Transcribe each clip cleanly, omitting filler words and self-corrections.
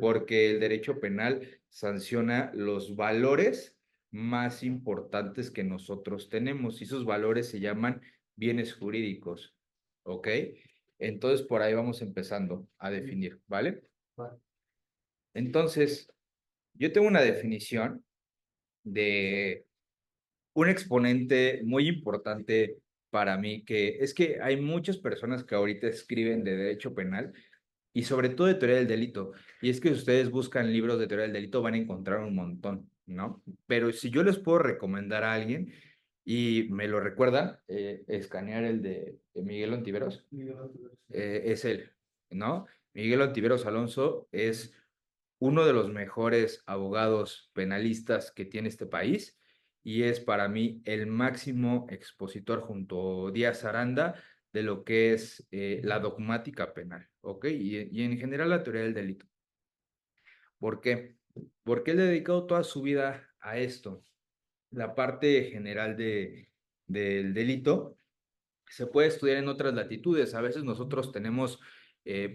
porque el derecho penal sanciona los valores más importantes que nosotros tenemos y esos valores se llaman bienes jurídicos, ¿ok? Entonces por ahí vamos empezando a definir, ¿vale? Entonces, yo tengo una definición de un exponente muy importante para mí, que es que hay muchas personas que ahorita escriben de derecho penal y sobre todo de teoría del delito. Y es que si ustedes buscan libros de teoría del delito van a encontrar un montón, ¿no? Pero si yo les puedo recomendar a alguien y me lo recuerdan, escanear el de Miguel Ontiveros, es él, ¿no? Miguel Ontiveros Alonso es uno de los mejores abogados penalistas que tiene este país y es para mí el máximo expositor junto a Díaz Aranda de lo que es la dogmática penal, ¿ok? Y en general la teoría del delito. ¿Por qué? Porque él ha dedicado toda su vida a esto. La parte general del delito se puede estudiar en otras latitudes. A veces nosotros tenemos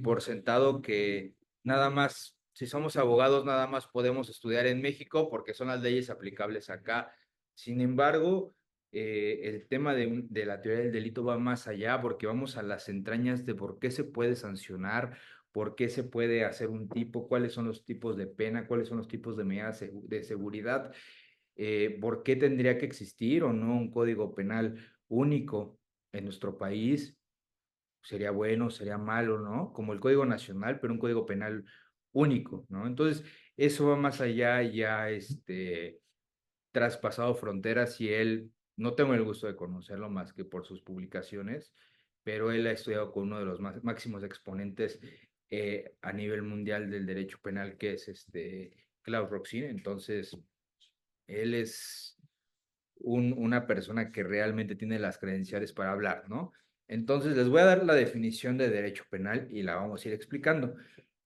por sentado que nada más, si somos abogados, nada más podemos estudiar en México porque son las leyes aplicables acá. Sin embargo, el tema de la teoría del delito va más allá porque vamos a las entrañas de por qué se puede sancionar, por qué se puede hacer un tipo, cuáles son los tipos de pena, cuáles son los tipos de medidas de seguridad, por qué tendría que existir o no un código penal único en nuestro país. Sería bueno, sería malo, ¿no? Como el Código Nacional, pero un código penal único, ¿no? Entonces, eso va más allá, ya traspasado fronteras y él, no tengo el gusto de conocerlo más que por sus publicaciones, pero él ha estudiado con uno de los máximos exponentes a nivel mundial del derecho penal, que es Klaus Roxin. Entonces, él es una persona que realmente tiene las credenciales para hablar, ¿no? Entonces, les voy a dar la definición de derecho penal y la vamos a ir explicando.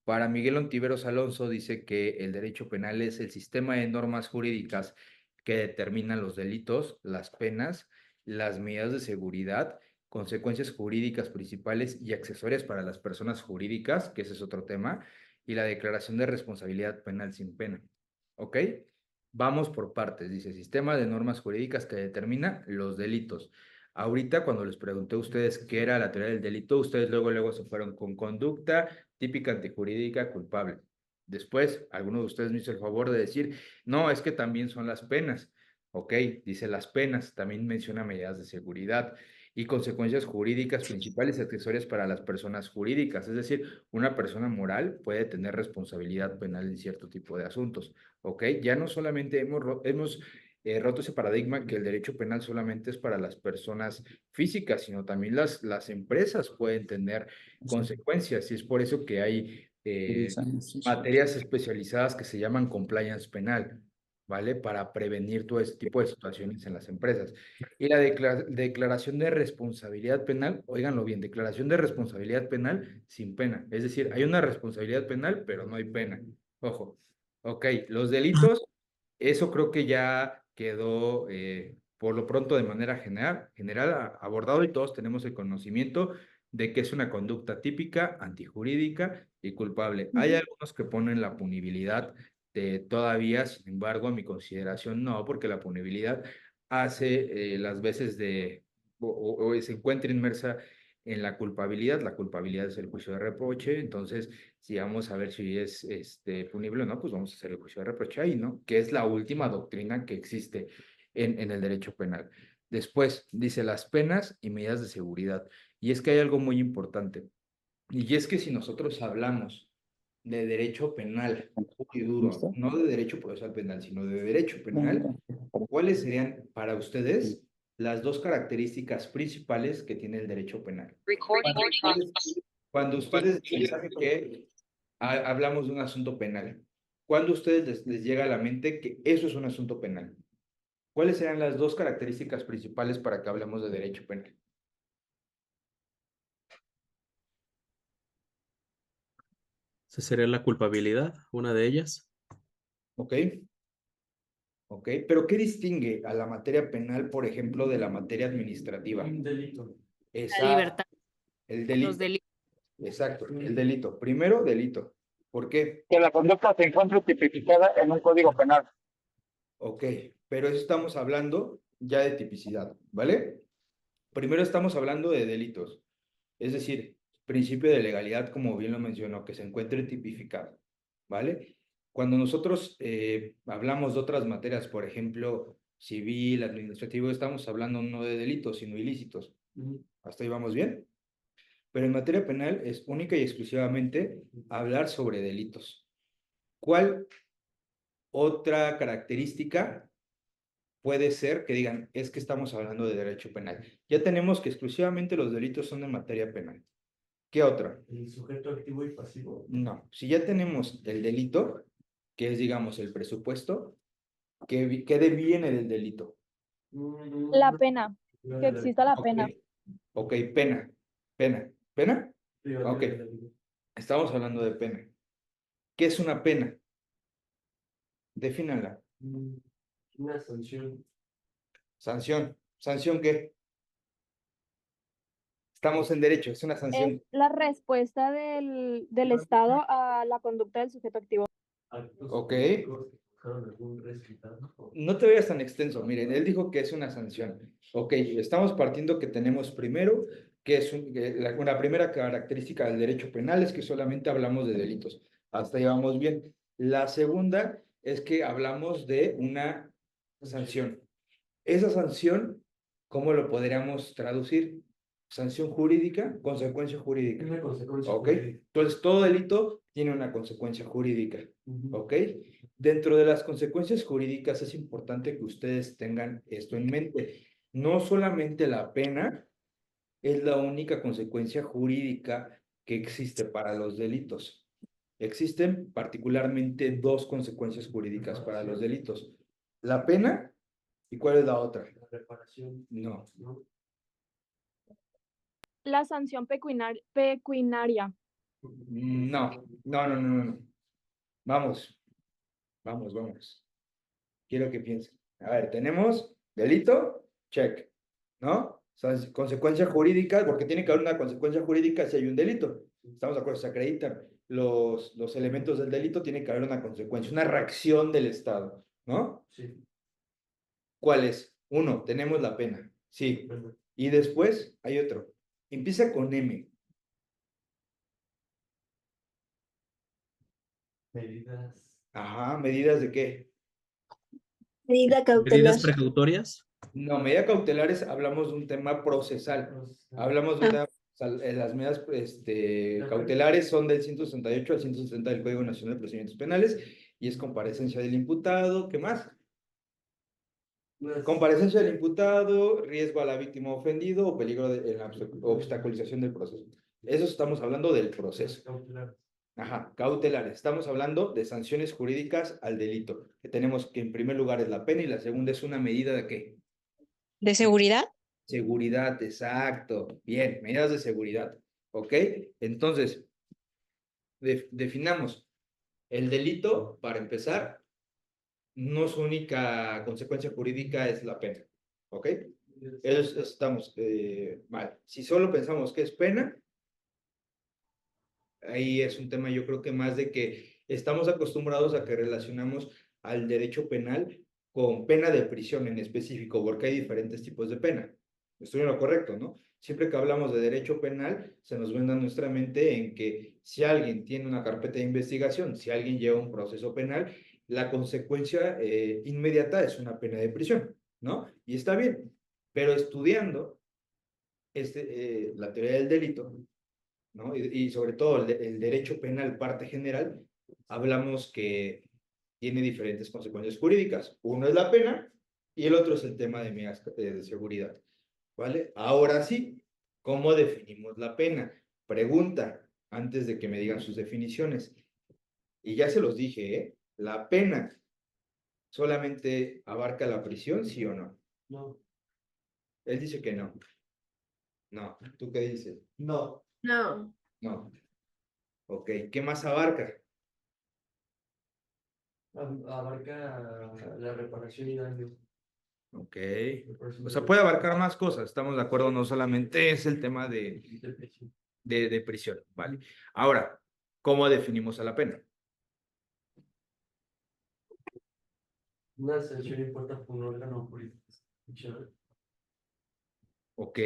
Para Miguel Ontiveros Alonso dice que el derecho penal es el sistema de normas jurídicas que determinan los delitos, las penas, las medidas de seguridad, consecuencias jurídicas principales y accesorias para las personas jurídicas, que ese es otro tema, y la declaración de responsabilidad penal sin pena. ¿Ok? Vamos por partes. Dice, sistema de normas jurídicas que determina los delitos. Ahorita, cuando les pregunté a ustedes qué era la teoría del delito, ustedes luego se fueron con conducta típica antijurídica culpable. Después, alguno de ustedes me hizo el favor de decir, no, es que también son las penas. Ok, dice las penas, también menciona medidas de seguridad y consecuencias jurídicas principales y accesorias para las personas jurídicas. Es decir, una persona moral puede tener responsabilidad penal en cierto tipo de asuntos. Ok, ya no solamente hemos roto ese paradigma que el derecho penal solamente es para las personas físicas, sino también las empresas pueden tener consecuencias. Y es por eso que hay materias especializadas que se llaman compliance penal, ¿vale? Para prevenir todo este tipo de situaciones en las empresas. Y la declaración de responsabilidad penal, óiganlo bien, declaración de responsabilidad penal sin pena. Es decir, hay una responsabilidad penal, pero no hay pena. Ojo. Ok, los delitos, eso creo que ya quedó por lo pronto de manera general abordado y todos tenemos el conocimiento de que es una conducta típica, antijurídica y culpable. Hay algunos que ponen la punibilidad de todavía, sin embargo, a mi consideración no, porque la punibilidad hace las veces o se encuentra inmersa en la culpabilidad es el juicio de reproche, entonces si vamos a ver si es punible o no, pues vamos a hacer el juicio de reproche ahí, ¿no? Que es la última doctrina que existe en el derecho penal. Después dice las penas y medidas de seguridad. Y es que hay algo muy importante. Y es que si nosotros hablamos de derecho penal puro y duro, ¿Listo? no de derecho procesal penal, sino de derecho penal, ¿cuáles serían para ustedes las dos características principales que tiene el derecho penal? Cuando ustedes piensan que hablamos de un asunto penal, ¿cuándo a ustedes les llega a la mente que eso es un asunto penal? ¿Cuáles serían las dos características principales para que hablemos de derecho penal? Esa sería la culpabilidad, una de ellas. ¿Ok? ¿Ok? Pero ¿qué distingue a la materia penal, por ejemplo, de la materia administrativa? Un delito. Esa, La libertad, el los delito. delitos. Exacto, el delito. Primero, delito. ¿Por qué? Que la conducta se encuentre tipificada en un código penal. Ok, pero eso estamos hablando ya de tipicidad, ¿vale? Primero estamos hablando de delitos, es decir, principio de legalidad, como bien lo mencionó, que se encuentre tipificado, ¿vale? Cuando nosotros hablamos de otras materias, por ejemplo, civil, administrativo, estamos hablando no de delitos, sino ilícitos. ¿Hasta ahí vamos bien? Pero en materia penal es única y exclusivamente hablar sobre delitos. ¿Cuál otra característica puede ser que digan, es que estamos hablando de derecho penal? Ya tenemos que exclusivamente los delitos son de materia penal. ¿Qué otra? ¿El sujeto activo y pasivo? No, si ya tenemos el delito, que es, digamos, el presupuesto, ¿qué deviene del delito? La pena, que exista la pena. Ok, pena. ¿Pena? Sí, Ok, estamos hablando de pena. ¿Qué es una pena? Defínanla. Una sanción. Sanción. ¿Sanción qué? Estamos en derecho, es una Es sanción. la respuesta del Estado a la conducta del sujeto activo. Actos Ok. políticos que causaron algún resultado. No te vayas tan extenso, miren, él dijo que es una sanción. Ok, estamos partiendo que tenemos primero, que es una primera característica del derecho penal es que solamente hablamos de delitos. Hasta ahí vamos bien. La segunda es que hablamos de una sanción. Esa sanción, ¿cómo lo podríamos traducir? Sanción jurídica, consecuencia jurídica. Una consecuencia. ¿Ok? jurídica. Entonces, todo delito tiene una consecuencia jurídica. Ujú. ¿Ok? Dentro de las consecuencias jurídicas es importante que ustedes tengan esto en mente. No solamente la pena es la única consecuencia jurídica que existe para los delitos. Existen particularmente dos consecuencias jurídicas para los delitos. La pena, ¿y cuál es la otra? La reparación. No. ¿No? La sanción pecuinaria. No. Vamos. Quiero que piensen. A ver, tenemos delito, check, ¿no? Consecuencia jurídica, porque tiene que haber una consecuencia jurídica si hay un delito. Estamos de acuerdo, se acreditan los elementos del delito, tiene que haber una consecuencia, una reacción del Estado, ¿no? Sí. ¿Cuál es? Uno, tenemos la pena, sí. Bueno, Y después hay otro. Empieza con M. medidas. Ajá, ¿medidas de qué? Medida cautelar. Medidas precautorias. No, medidas cautelares, hablamos de un tema procesal. Hablamos de las medidas cautelares son del 168 al 170 del Código Nacional de Procedimientos Penales y es comparecencia del imputado. ¿Qué más? Comparecencia del imputado, riesgo a la víctima ofendido o peligro en la obstaculización del proceso. Eso estamos hablando del proceso. Cautelar. Ajá, cautelares. Estamos hablando de sanciones jurídicas al delito. Que tenemos que en primer lugar es la pena y la segunda es una medida de ¿qué? ¿De seguridad? Seguridad, exacto. Bien, medidas de seguridad. ¿Ok? Entonces, definamos. El delito, para empezar, no su única consecuencia jurídica es la pena. ¿Ok? Estamos mal. Si solo pensamos que es pena, ahí es un tema yo creo que más de que estamos acostumbrados a que relacionamos al derecho penal con pena de prisión en específico, porque hay diferentes tipos de pena. Estoy en lo correcto, ¿no? Siempre que hablamos de derecho penal, se nos venda nuestra mente en que si alguien tiene una carpeta de investigación, si alguien lleva un proceso penal, la consecuencia inmediata es una pena de prisión, ¿no? Y está bien, pero estudiando la teoría del delito, ¿no? Y sobre todo el derecho penal, parte general, hablamos que tiene diferentes consecuencias jurídicas. Uno es la pena y el otro es el tema de medidas de seguridad. ¿Vale? Ahora sí, ¿cómo definimos la pena? Pregunta, antes de que me digan sus definiciones. Y ya se los dije, ¿eh? ¿La pena solamente abarca la prisión, sí o no? No. Él dice que no. No, ¿tú qué dices? No. No. No. Ok, ¿qué más abarca? Abarca la reparación y daño. Ok. O sea, puede abarcar más cosas, estamos de acuerdo, no solamente es el tema de prisión, ¿vale? Ahora, ¿Cómo definimos a la pena? Una sanción impuesta por un órgano jurisdiccional. Ok,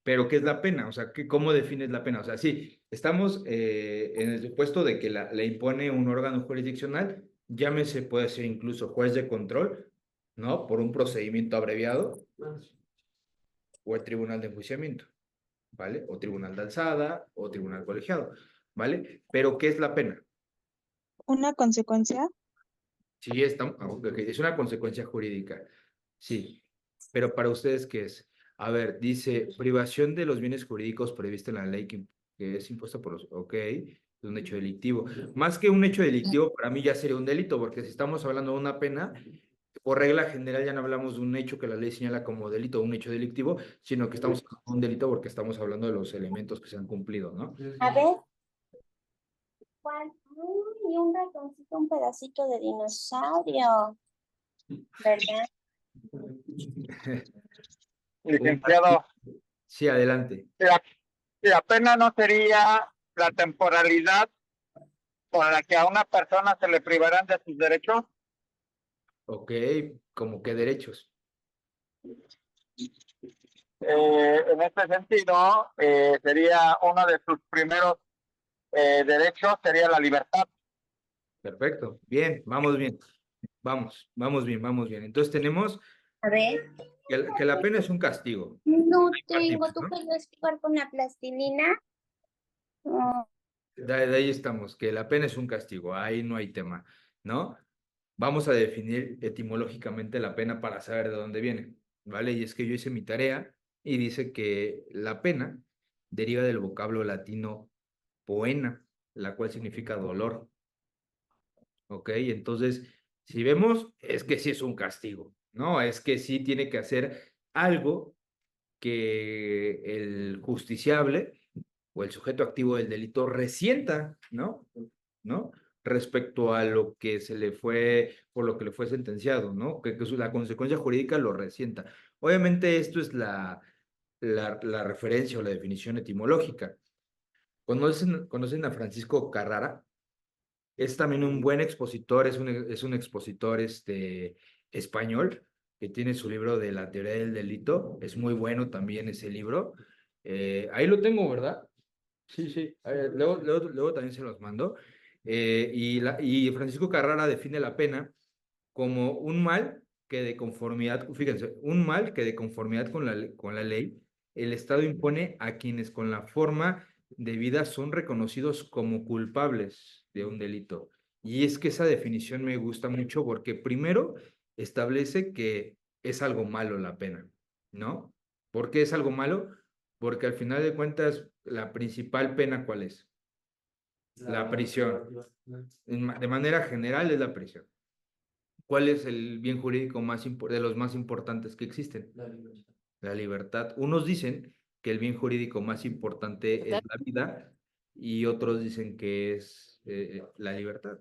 pero ¿qué es la pena? O sea, ¿cómo defines la pena? O sea, sí, estamos en el supuesto de que la impone un órgano jurisdiccional, llámese, puede ser incluso juez de control, ¿no? Por un procedimiento abreviado, o el tribunal de enjuiciamiento, ¿vale? O tribunal de alzada, o tribunal colegiado, ¿vale? Pero ¿qué es la pena? Una consecuencia. Sí, es una consecuencia jurídica, sí, pero para ustedes, ¿qué es? A ver, dice, privación de los bienes jurídicos previsto en la ley que es impuesta por los... Ok, es un hecho delictivo. Más que un hecho delictivo, para mí ya sería un delito, porque si estamos hablando de una pena, por regla general ya no hablamos de un hecho que la ley señala como delito, un hecho delictivo, sino que estamos hablando de un delito porque estamos hablando de los elementos que se han cumplido, ¿no? A ver, Juan, y un ratoncito, un pedacito de dinosaurio, ¿verdad? Licenciado, Sí, adelante. la pena no sería la temporalidad con la que a una persona se le privarán de sus derechos. Ok, ¿como qué derechos? En este sentido, sería uno de sus primeros derechos, sería la libertad. Perfecto, bien, vamos bien. Vamos bien, vamos bien. Entonces tenemos A ver, que la pena es un castigo. no Partimos, tengo, ¿tú ¿no? querías jugar con la plastilina? No. De ahí estamos, que la pena es un castigo, ahí no hay tema, ¿no? Vamos a definir etimológicamente la pena para saber de dónde viene, ¿vale? Y es que yo hice mi tarea y dice que la pena deriva del vocablo latino poena, la cual significa dolor, ¿ok? Entonces, si vemos, es que sí es un castigo, ¿no? Es que sí tiene que hacer algo que el justiciable o el sujeto activo del delito resienta, ¿no? ¿No? Respecto a lo que se le fue, por lo que le fue sentenciado, ¿no? Que la consecuencia jurídica lo resienta. Obviamente esto es la referencia o la definición etimológica. ¿Conocen a Francisco Carrara? Es también un buen expositor, es un expositor español que tiene su libro de la teoría del delito. Es muy bueno también ese libro. Ahí lo tengo, ¿verdad? Sí, sí. Luego también se los mando. Y Francisco Carrara define la pena como un mal que de conformidad, fíjense, un mal que de conformidad con la ley, el Estado impone a quienes con la forma de vida son reconocidos como culpables de un delito. Y es que esa definición me gusta mucho porque primero establece que es algo malo la pena, ¿no? ¿Por qué es algo malo? Porque al final de cuentas, la principal pena, ¿cuál es? La prisión. De manera general es la prisión. ¿Cuál es el bien jurídico de los más importantes que existen? La libertad. La libertad. Unos dicen que el bien jurídico más importante es la vida y otros dicen que es la libertad.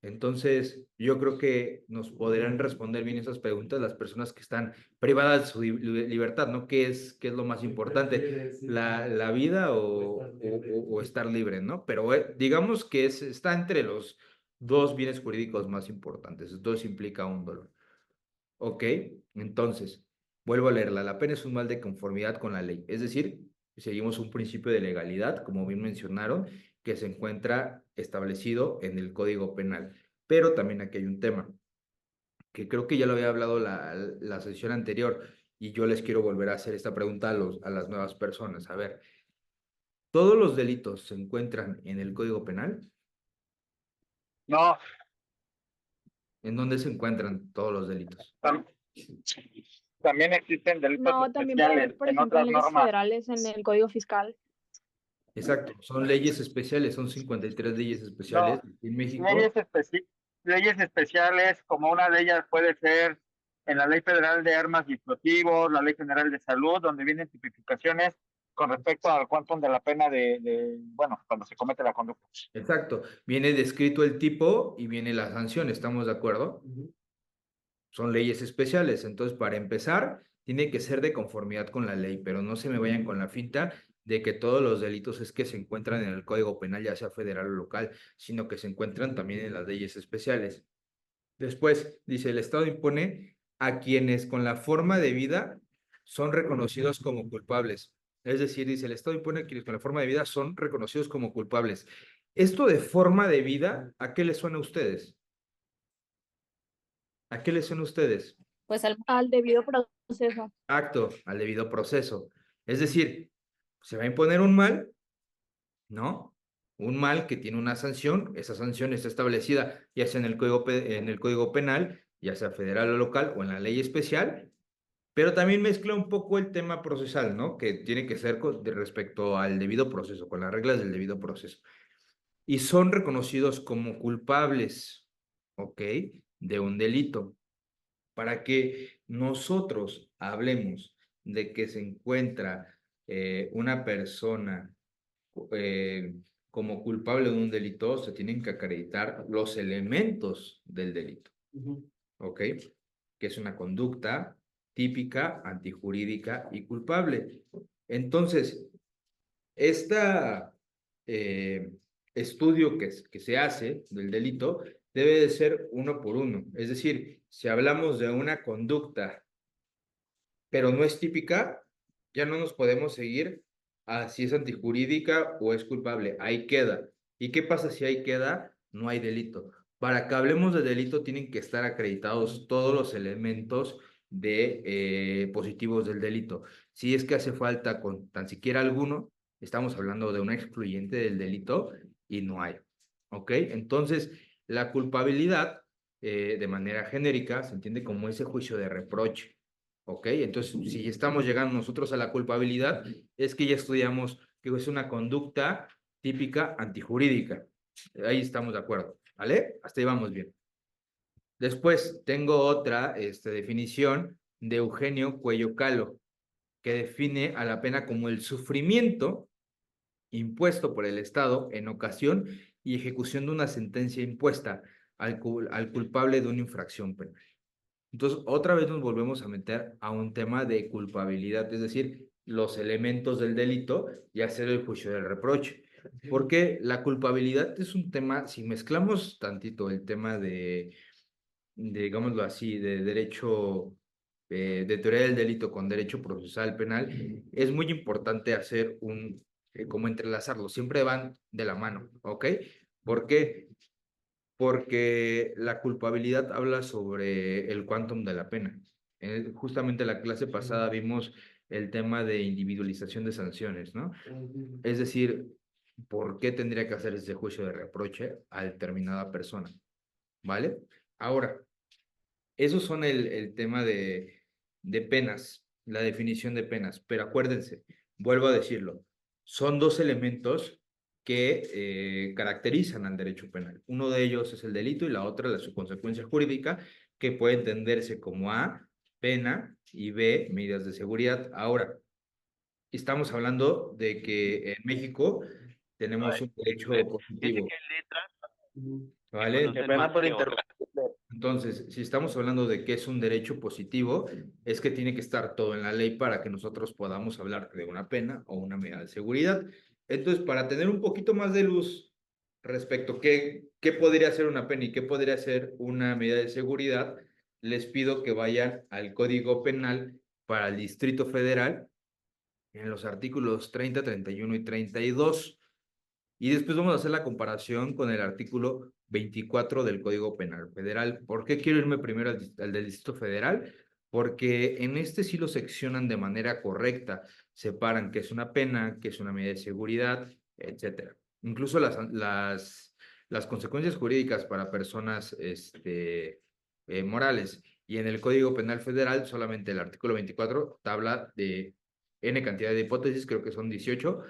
Entonces, yo creo que nos podrán responder bien esas preguntas las personas que están privadas de su libertad, ¿no? Qué es lo más importante? ¿La vida o estar libre, ¿no? Pero digamos que está entre los dos bienes jurídicos más importantes. Entonces implica un dolor. Ok, entonces, vuelvo a leerla. La pena es un mal de conformidad con la ley. Es decir, seguimos un principio de legalidad, como bien mencionaron, que se encuentra establecido en el Código Penal. Pero también aquí hay un tema, que creo que ya lo había hablado la sesión anterior, y yo les quiero volver a hacer esta pregunta a las nuevas personas. A ver, ¿todos los delitos se encuentran en el Código Penal? No, ¿En dónde se encuentran todos los delitos? también existen delitos No, también puede especiales haber, por en ejemplo, en otras leyes normas. federales en el Código Fiscal. Exacto, son leyes especiales, son 53 leyes especiales No, en México. leyes especiales, como una de ellas puede ser en la Ley Federal de Armas y Explosivos, la Ley General de Salud, donde vienen tipificaciones con respecto al quantum de la pena bueno, cuando se comete la conducta. Exacto, viene descrito el tipo y viene la sanción, ¿estamos de acuerdo? Son leyes especiales, entonces para empezar, tiene que ser de conformidad con la ley, pero no se me vayan con la finta de que todos los delitos es que se encuentran en el Código Penal, ya sea federal o local, sino que se encuentran también en las leyes especiales. Después, dice, el Estado impone a quienes con la forma de vida son reconocidos como culpables. Es decir, dice, el Estado impone a quienes con la forma de vida son reconocidos como culpables. Esto de forma de vida, ¿a qué les suena a ustedes? ¿A qué les suena a ustedes? Pues al Al debido proceso. Acto, al debido proceso. Es decir, se va a imponer un mal, ¿no? Un mal que tiene una sanción, esa sanción está establecida ya sea en el Código Penal, ya sea federal o local, o en la ley especial, pero también mezcla un poco el tema procesal, ¿no? Que tiene que ser respecto al debido proceso, con las reglas del debido proceso. Y son reconocidos como culpables, ¿ok? De un delito. Para que nosotros hablemos de que se encuentra una persona eh, como culpable de un delito, se tienen que acreditar los elementos del delito, ¿ok? Que es una conducta típica, antijurídica y culpable. Entonces, este estudio que se hace del delito debe de ser uno por uno. Es decir, si hablamos de una conducta, pero no es típica, ya no nos podemos seguir a si es antijurídica o es culpable. Ahí queda. ¿Y qué pasa si ahí queda? No hay delito. Para que hablemos de delito tienen que estar acreditados todos los elementos positivos del delito. Si es que hace falta con tan siquiera alguno, estamos hablando de una excluyente del delito y no hay. ¿Ok? Entonces, la culpabilidad, de manera genérica, se entiende como ese juicio de reproche. ¿Ok? Entonces, si estamos llegando nosotros a la culpabilidad, es que ya estudiamos que es una conducta típica antijurídica. Ahí estamos de acuerdo, ¿vale? Hasta ahí vamos bien. Después tengo otra definición de Eugenio Cuello Calo, que define a la pena como el sufrimiento impuesto por el Estado en ocasión y ejecución de una sentencia impuesta al culpable de una infracción penal. Entonces, otra vez nos volvemos a meter a un tema de culpabilidad, es decir, los elementos del delito y hacer el juicio del reproche. Porque la culpabilidad es un tema, si mezclamos tantito el tema digámoslo así, de derecho, de teoría del delito con derecho procesal penal, es muy importante hacer como entrelazarlo, siempre van de la mano, ¿ok? ¿Por qué? Porque la culpabilidad habla sobre el quantum de la pena. Justamente la clase pasada vimos el tema de individualización de sanciones, ¿no? Es decir, ¿por qué tendría que hacer ese juicio de reproche a determinada persona? ¿Vale? Ahora, esos son el tema de penas, la definición de penas, pero acuérdense, vuelvo a decirlo, son dos elementos que caracterizan al derecho penal. Uno de ellos es el delito y la otra su consecuencia jurídica, que puede entenderse como A, pena, y B, medidas de seguridad. Ahora, estamos hablando de que en México tenemos un derecho positivo, ¿vale? Qué pena por interrumpir. Entonces, si estamos hablando de que es un derecho positivo, es que tiene que estar todo en la ley para que nosotros podamos hablar de una pena o una medida de seguridad. Entonces, para tener un poquito más de luz respecto a qué podría ser una pena y qué podría ser una medida de seguridad, les pido que vayan al Código Penal para el Distrito Federal en los artículos 30, 31 y 32. Y después vamos a hacer la comparación con el artículo 24 del Código Penal Federal. ¿Por qué quiero irme primero al del Distrito Federal? Porque en este sí lo seccionan de manera correcta, separan qué es una pena, qué es una medida de seguridad, etcétera. Incluso las consecuencias jurídicas para personas morales. Y en el Código Penal Federal, solamente el artículo 24 te habla de N cantidad de hipótesis, creo que son 18,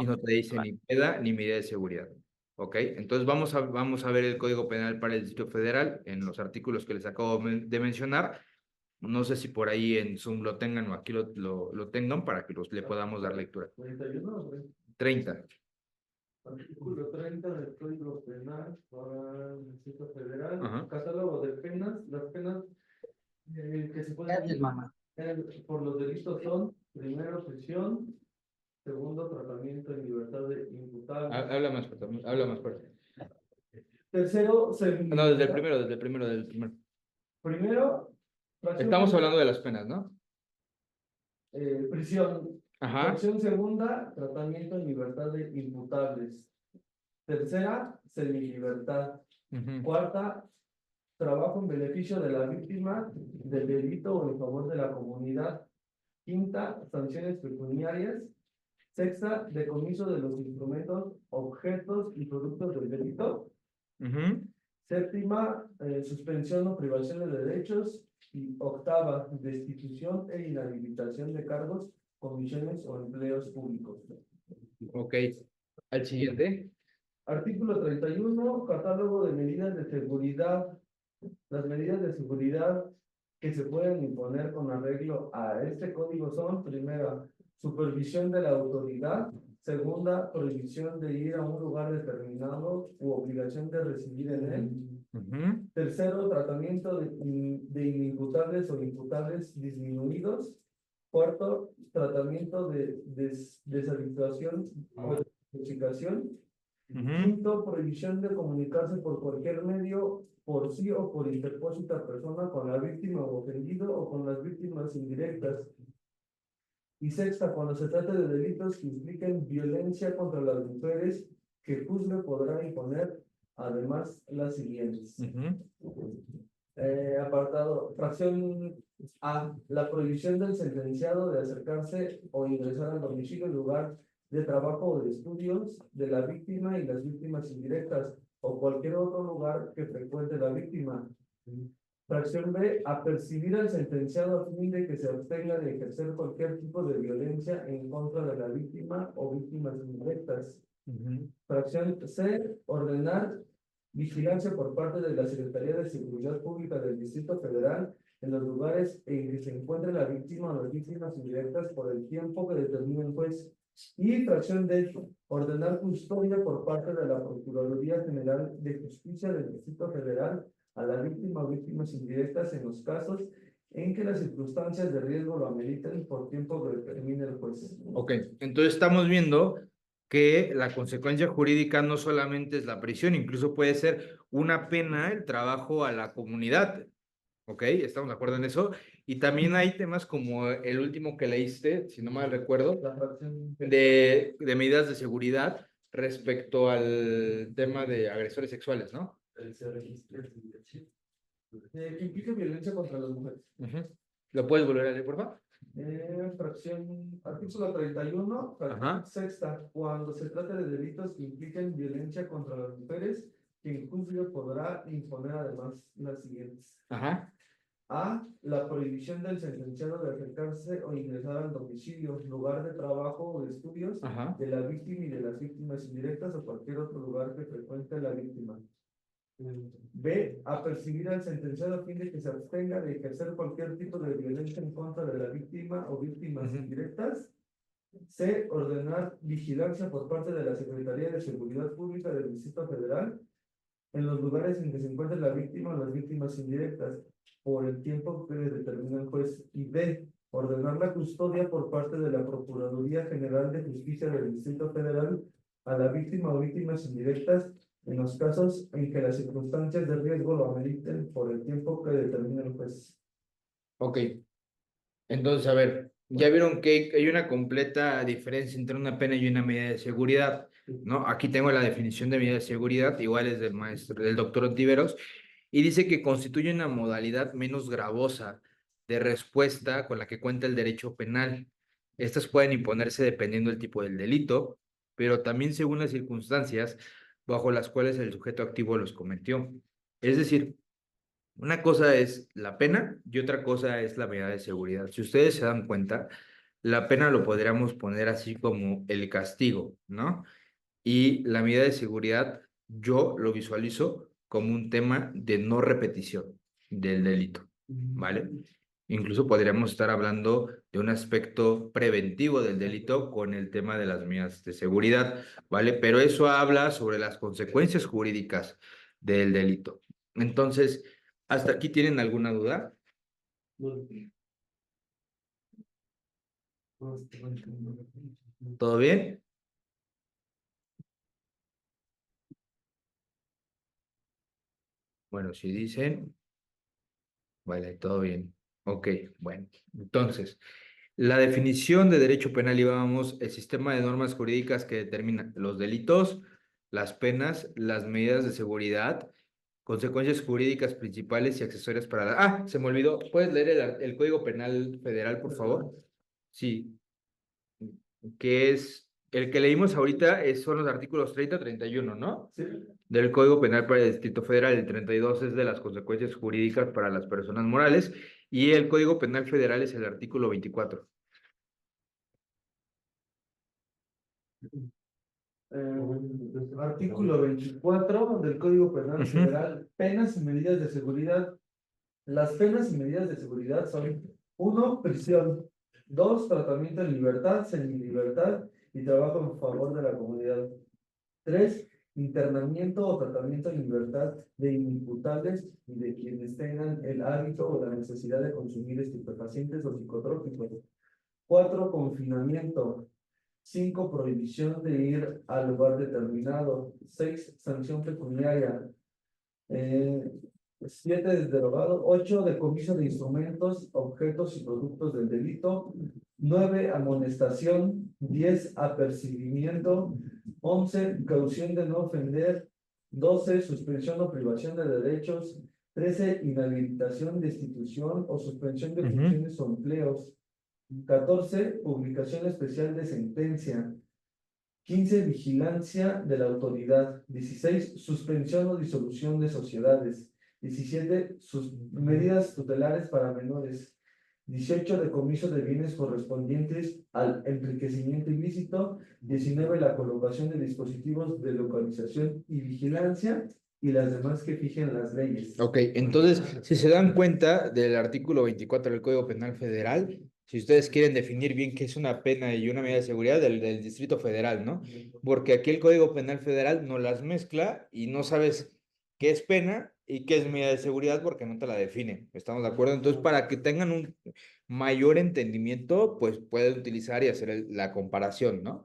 y no te dice ni peda ni medida de seguridad. ¿Ok? Entonces vamos a ver el Código Penal para el Distrito Federal en los artículos que les acabo de mencionar. No sé si por ahí en Zoom lo tengan o aquí lo tengan para que le podamos dar lectura. 31, güey. 30. Artículo 30 del Código Penal para el Distrito Federal. Ajá. Catálogo de penas. Las penas que se pueden por los delitos son: primero, prisión, Segundo, tratamiento en libertad de imputable. Habla más fuerte, habla más fuerte. Tercero, No, desde el primero, desde el primero, desde el primero. Primero, fracción Estamos primera, hablando de las penas, ¿no? Prisión. Ajá. Fracción segunda, tratamiento en libertad de imputables. Tercera, semilibertad. Ujú. Cuarta, trabajo en beneficio de la víctima del delito o en favor de la comunidad. Quinta, sanciones pecuniarias. Sexta, decomiso de los instrumentos, objetos y productos del delito. Ujú. Séptima, suspensión o privación de derechos. Y octava, destitución e inhabilitación de cargos, comisiones o empleos públicos. Ok. Al siguiente. Artículo 31, catálogo de medidas de seguridad. Las medidas de seguridad que se pueden imponer con arreglo a este código son: primera, supervisión de la autoridad; segunda, prohibición de ir a un lugar determinado u obligación de residir en él; Ujú. tercero, tratamiento de inimputables o imputables disminuidos; cuarto, tratamiento de deshabituación o desintoxicación; Ujú. quinto, prohibición de comunicarse por cualquier medio, por sí o por interpósita persona, con la víctima o ofendido o con las víctimas indirectas. Y sexta, cuando se trate de delitos que impliquen violencia contra las mujeres, que el juzgue podrá imponer además las siguientes. Ujú. Apartado, fracción A, la prohibición del sentenciado de acercarse o ingresar al domicilio, lugar de trabajo o de estudios de la víctima y las víctimas indirectas, o cualquier otro lugar que frecuente la víctima. Fracción B, apercibir al sentenciado a fin de que se abstenga de ejercer cualquier tipo de violencia en contra de la víctima o víctimas indirectas. Ujú. Fracción C, ordenar vigilancia por parte de la Secretaría de Seguridad Pública del Distrito Federal en los lugares en que se encuentre la víctima o las víctimas indirectas por el tiempo que determine el juez. Y fracción D, ordenar custodia por parte de la Procuraduría General de Justicia del Distrito Federal a la víctima o víctimas indirectas en los casos en que las circunstancias de riesgo lo ameriten por tiempo que determine el juez. Ok, entonces estamos viendo que la consecuencia jurídica no solamente es la prisión, incluso puede ser una pena el trabajo a la comunidad. ¿Ok? ¿Estamos de acuerdo en eso? Y también hay temas como el último que leíste, si no mal recuerdo, La fracción de medidas de seguridad respecto al tema de agresores sexuales, ¿no? se registra que implica violencia contra las mujeres. Ujú. ¿Lo puedes volver a leer, por favor? Fracción, artículo 31, fracción Ajá. sexta, cuando se trate de delitos que impliquen violencia contra las mujeres, quien juzgue podrá imponer además las siguientes. Ajá. A, la prohibición del sentenciado de acercarse o ingresar al domicilio, lugar de trabajo o de estudios Ajá. de la víctima y de las víctimas indirectas o cualquier otro lugar que frecuente la víctima. B, apercibir al sentenciado a fin de que se abstenga de ejercer cualquier tipo de violencia en contra de la víctima o víctimas Ujú. indirectas. C, ordenar vigilancia por parte de la Secretaría de Seguridad Pública del Distrito Federal en los lugares en que se encuentre la víctima o las víctimas indirectas por el tiempo que determina el juez. Y D, ordenar la custodia por parte de la Procuraduría General de Justicia del Distrito Federal a la víctima o víctimas indirectas en los casos en que las circunstancias de riesgo lo ameriten por el tiempo que determine el juez. Ok. Entonces, a ver, ya vieron que hay una completa diferencia entre una pena y una medida de seguridad, ¿no? Aquí tengo la definición de medida de seguridad, igual es del maestro, del doctor Ontiveros, y dice que constituye una modalidad menos gravosa de respuesta con la que cuenta el derecho penal. Estas pueden imponerse dependiendo del tipo del delito, pero también según las circunstancias bajo las cuales el sujeto activo los cometió. Es decir, una cosa es la pena y otra cosa es la medida de seguridad. Si ustedes se dan cuenta, la pena lo podríamos poner así como el castigo, ¿no? Y la medida de seguridad yo lo visualizo como un tema de no repetición del delito, ¿vale? Incluso podríamos estar hablando de un aspecto preventivo del delito con el tema de las medidas de seguridad, ¿vale? Pero eso habla sobre las consecuencias jurídicas del delito. Entonces, ¿hasta aquí tienen alguna duda? ¿Todo bien? Bueno, si dicen, vale, todo bien. Ok, bueno. Entonces, la definición de derecho penal llevábamos el sistema de normas jurídicas que determinan los delitos, las penas, las medidas de seguridad, consecuencias jurídicas principales y accesorias para la... Ah, se me olvidó. ¿Puedes leer el Código Penal Federal, por favor? Sí, que es el que leímos ahorita, son los artículos 30 31, ¿no? Sí. Del Código Penal para el Distrito Federal. El 32 es de las consecuencias jurídicas para las personas morales y el Código Penal Federal es el artículo 24. Artículo 24 del Código Penal Federal, penas y medidas de seguridad. Las penas y medidas de seguridad son: 1, prisión; 2, tratamiento en libertad, semilibertad y trabajo en favor de la comunidad; 3, internamiento o tratamiento en libertad de inimputables y de quienes tengan el hábito o la necesidad de consumir estupefacientes o psicotrópicos; 4, confinamiento; 5, prohibición de ir al lugar determinado; 6, sanción pecuniaria; 7, derogado; 8, decomiso de instrumentos, objetos y productos del delito; 9, amonestación; 10, apercibimiento; 11, caución de no ofender; 12, suspensión o privación de derechos; 13, inhabilitación, destitución o suspensión de funciones o empleos; 14, publicación especial de sentencia; 15, vigilancia de la autoridad; 16, suspensión o disolución de sociedades; 17, medidas tutelares para menores; 18, decomiso de bienes correspondientes al enriquecimiento ilícito; 19, la colocación de dispositivos de localización y vigilancia, y las demás que fijen las leyes. Ok, entonces, si se dan cuenta del artículo 24 del Código Penal Federal, si ustedes quieren definir bien qué es una pena y una medida de seguridad del Distrito Federal, ¿no? Porque aquí el Código Penal Federal no las mezcla y no sabes qué es pena y qué es medida de seguridad porque no te la define. ¿Estamos de acuerdo? Entonces, para que tengan un mayor entendimiento, pues pueden utilizar y hacer la comparación, ¿no?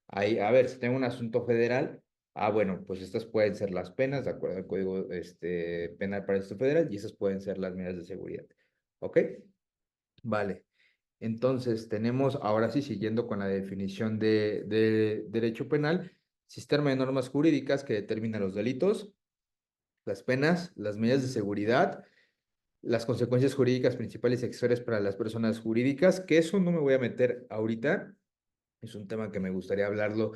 Ahí, a ver, si tengo un asunto federal. Ah, bueno, pues estas pueden ser las penas, de acuerdo al Código Penal para el Distrito Federal, y esas pueden ser las medidas de seguridad. ¿Ok? Vale. Entonces, tenemos, ahora sí, siguiendo con la definición de derecho penal, sistema de normas jurídicas que determina los delitos, las penas, las medidas de seguridad, las consecuencias jurídicas principales y accesorias para las personas jurídicas, que eso no me voy a meter ahorita, es un tema que me gustaría hablarlo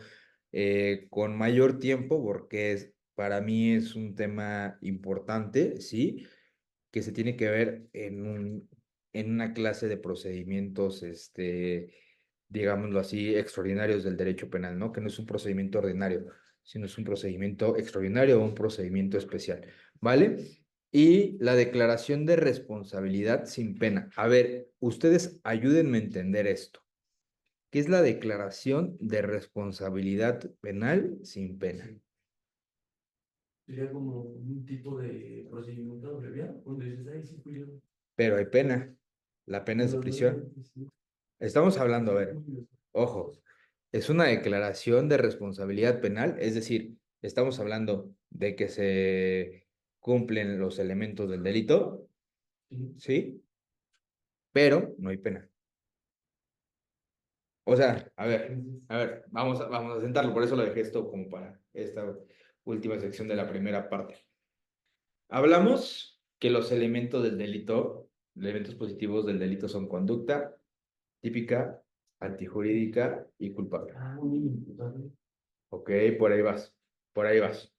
con mayor tiempo porque para mí es un tema importante, ¿sí? Que se tiene que ver en una clase de procedimientos, digámoslo así, extraordinarios del derecho penal, ¿no? Que no es un procedimiento ordinario, sino es un procedimiento extraordinario o un procedimiento especial, ¿vale? Y la declaración de responsabilidad sin pena. A ver, ustedes ayúdenme a entender esto. ¿Qué es la declaración de responsabilidad penal sin pena? Sería como un tipo de procedimiento abreviado, donde dices, ahí sí fui yo. Pero hay pena. La pena es de prisión. Estamos hablando, a ver, ojo, es una declaración de responsabilidad penal, es decir, estamos hablando de que se cumplen los elementos del delito, ¿sí? Pero no hay pena. O sea, a ver, vamos a sentarlo, por eso lo dejé esto como para esta última sección de la primera parte. Hablamos que los elementos del delito, elementos positivos del delito son conducta típica, antijurídica y culpable. Ok, por ahí vas, por ahí vas.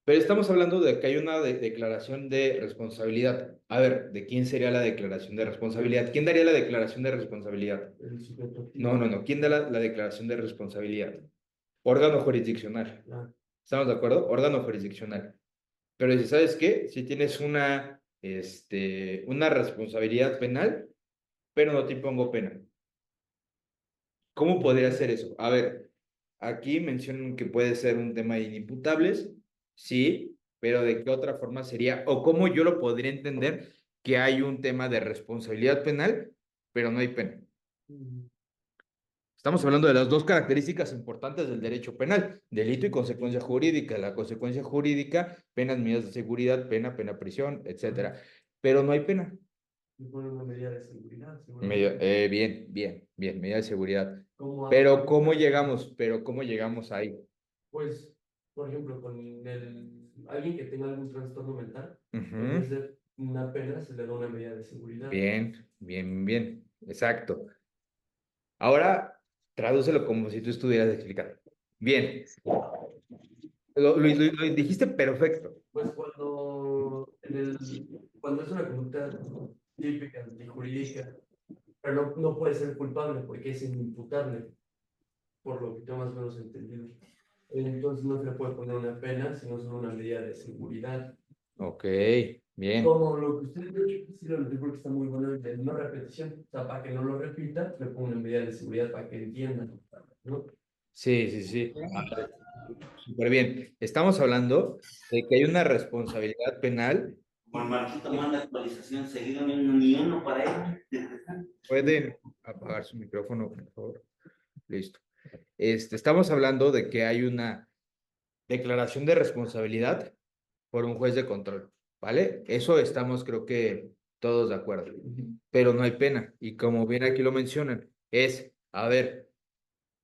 Pero estamos hablando de que hay una declaración de responsabilidad. A ver, ¿de quién sería la declaración de responsabilidad? ¿Quién daría la declaración de responsabilidad? No. ¿Quién da la declaración de responsabilidad? Órgano jurisdiccional. ¿Estamos de acuerdo? Órgano jurisdiccional. Pero si sabes qué, si tienes una responsabilidad penal, pero no te impongo pena. ¿Cómo podría ser eso? A ver, aquí mencionan que puede ser un tema de inimputables, sí, pero ¿de qué otra forma sería? O cómo yo lo podría entender que hay un tema de responsabilidad penal, pero no hay pena. Estamos hablando de las dos características importantes del derecho penal, delito y consecuencia jurídica. La consecuencia jurídica, penas, medidas de seguridad, pena prisión, etcétera. Pero no hay pena. Y ponen una medida de seguridad, Bien, medida de seguridad. Como Pero ¿cómo llegamos ahí? pues, por ejemplo, con alguien que tenga algún trastorno mental, en Ujú. vez de una pena, se le da una medida de seguridad. Bien, exacto. Ahora, tradúcelo como si tú estuvieras explicando. Bien, lo dijiste perfecto. Pues cuando es una conducta típica, antijurídica, pero no puede ser culpable porque es inimputable, por lo que tengo más o menos entendido. Entonces no se le puede poner una pena, sino solo una medida de seguridad. Ok, bien. Como lo que usted ha dicho, sí lo noté porque está muy bueno el de no repetición. O sea, para que no lo repita, le pongo una medida de seguridad para que entiendan, ¿no? Sí. Súper bien. Estamos hablando de que hay una responsabilidad penal. Juan Marquito manda actualización seguido, ni uno para él. ¿Pueden apagar su micrófono, por favor? Listo. Estamos hablando de que hay una declaración de responsabilidad por un juez de control, ¿vale? Eso estamos, creo que todos de acuerdo. Pero no hay pena. Y como bien aquí lo mencionan, a ver,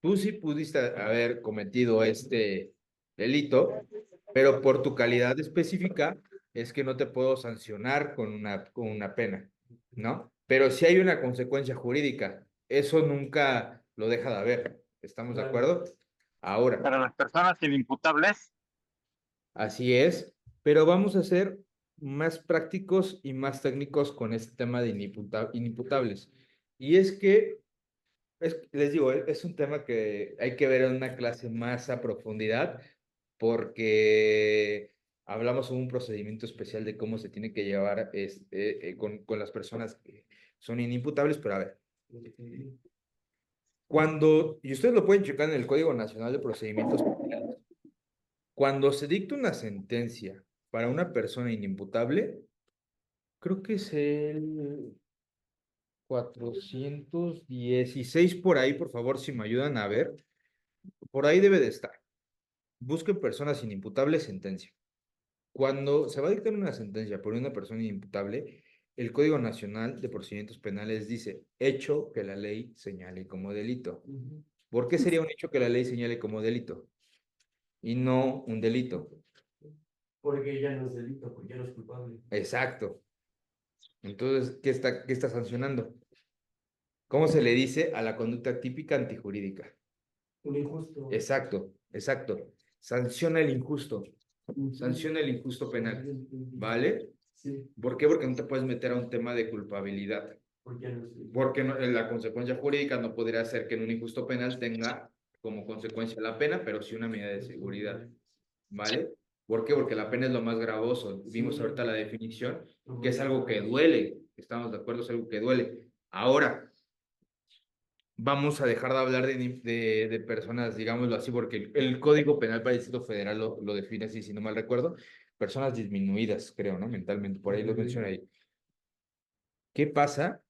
tú sí pudiste haber cometido este delito, pero por tu calidad específica es que no te puedo sancionar con una pena, ¿no? Pero si hay una consecuencia jurídica, eso nunca lo deja de haber. ¿Estamos de acuerdo? Ahora, Para las personas inimputables, así es, pero vamos a ser más prácticos y más técnicos con este tema de inimputables. Y es que les digo, es un tema que hay que ver en una clase más a profundidad porque hablamos de un procedimiento especial de cómo se tiene que llevar con las personas que son inimputables, pero a ver, y ustedes lo pueden checar en el Código Nacional de Procedimientos Penales, cuando se dicta una sentencia para una persona inimputable, creo que es el 416 por ahí, por favor, si me ayudan a ver. Por ahí debe de estar. Busquen personas inimputables, sentencia. Cuando se va a dictar una sentencia por una persona inimputable, el Código Nacional de Procedimientos Penales dice, hecho que la ley señale como delito. ¿Por qué sería un hecho que la ley señale como delito? Y no un delito. Porque ya no es delito, porque ya no es culpable. Exacto. Entonces, qué está sancionando? ¿Cómo se le dice a la conducta típica antijurídica? Un injusto. Exacto. Sanciona el injusto. Sanciona el injusto penal. ¿Vale? Sí. ¿Por qué? Porque no te puedes meter a un tema de culpabilidad. Porque la consecuencia jurídica no podría ser que en un injusto penal tenga como consecuencia la pena, pero sí una medida de seguridad. ¿Vale? ¿Por qué? Porque la pena es lo más gravoso. Vimos ahorita la definición, que es algo que duele. Estamos de acuerdo, es algo que duele. Ahora, vamos a dejar de hablar de personas, digámoslo así, porque el Código Penal para el Distrito Federal lo define así, si no mal recuerdo, personas disminuidas, creo, ¿no? Mentalmente, por ahí lo menciona ahí. ¿Qué pasa?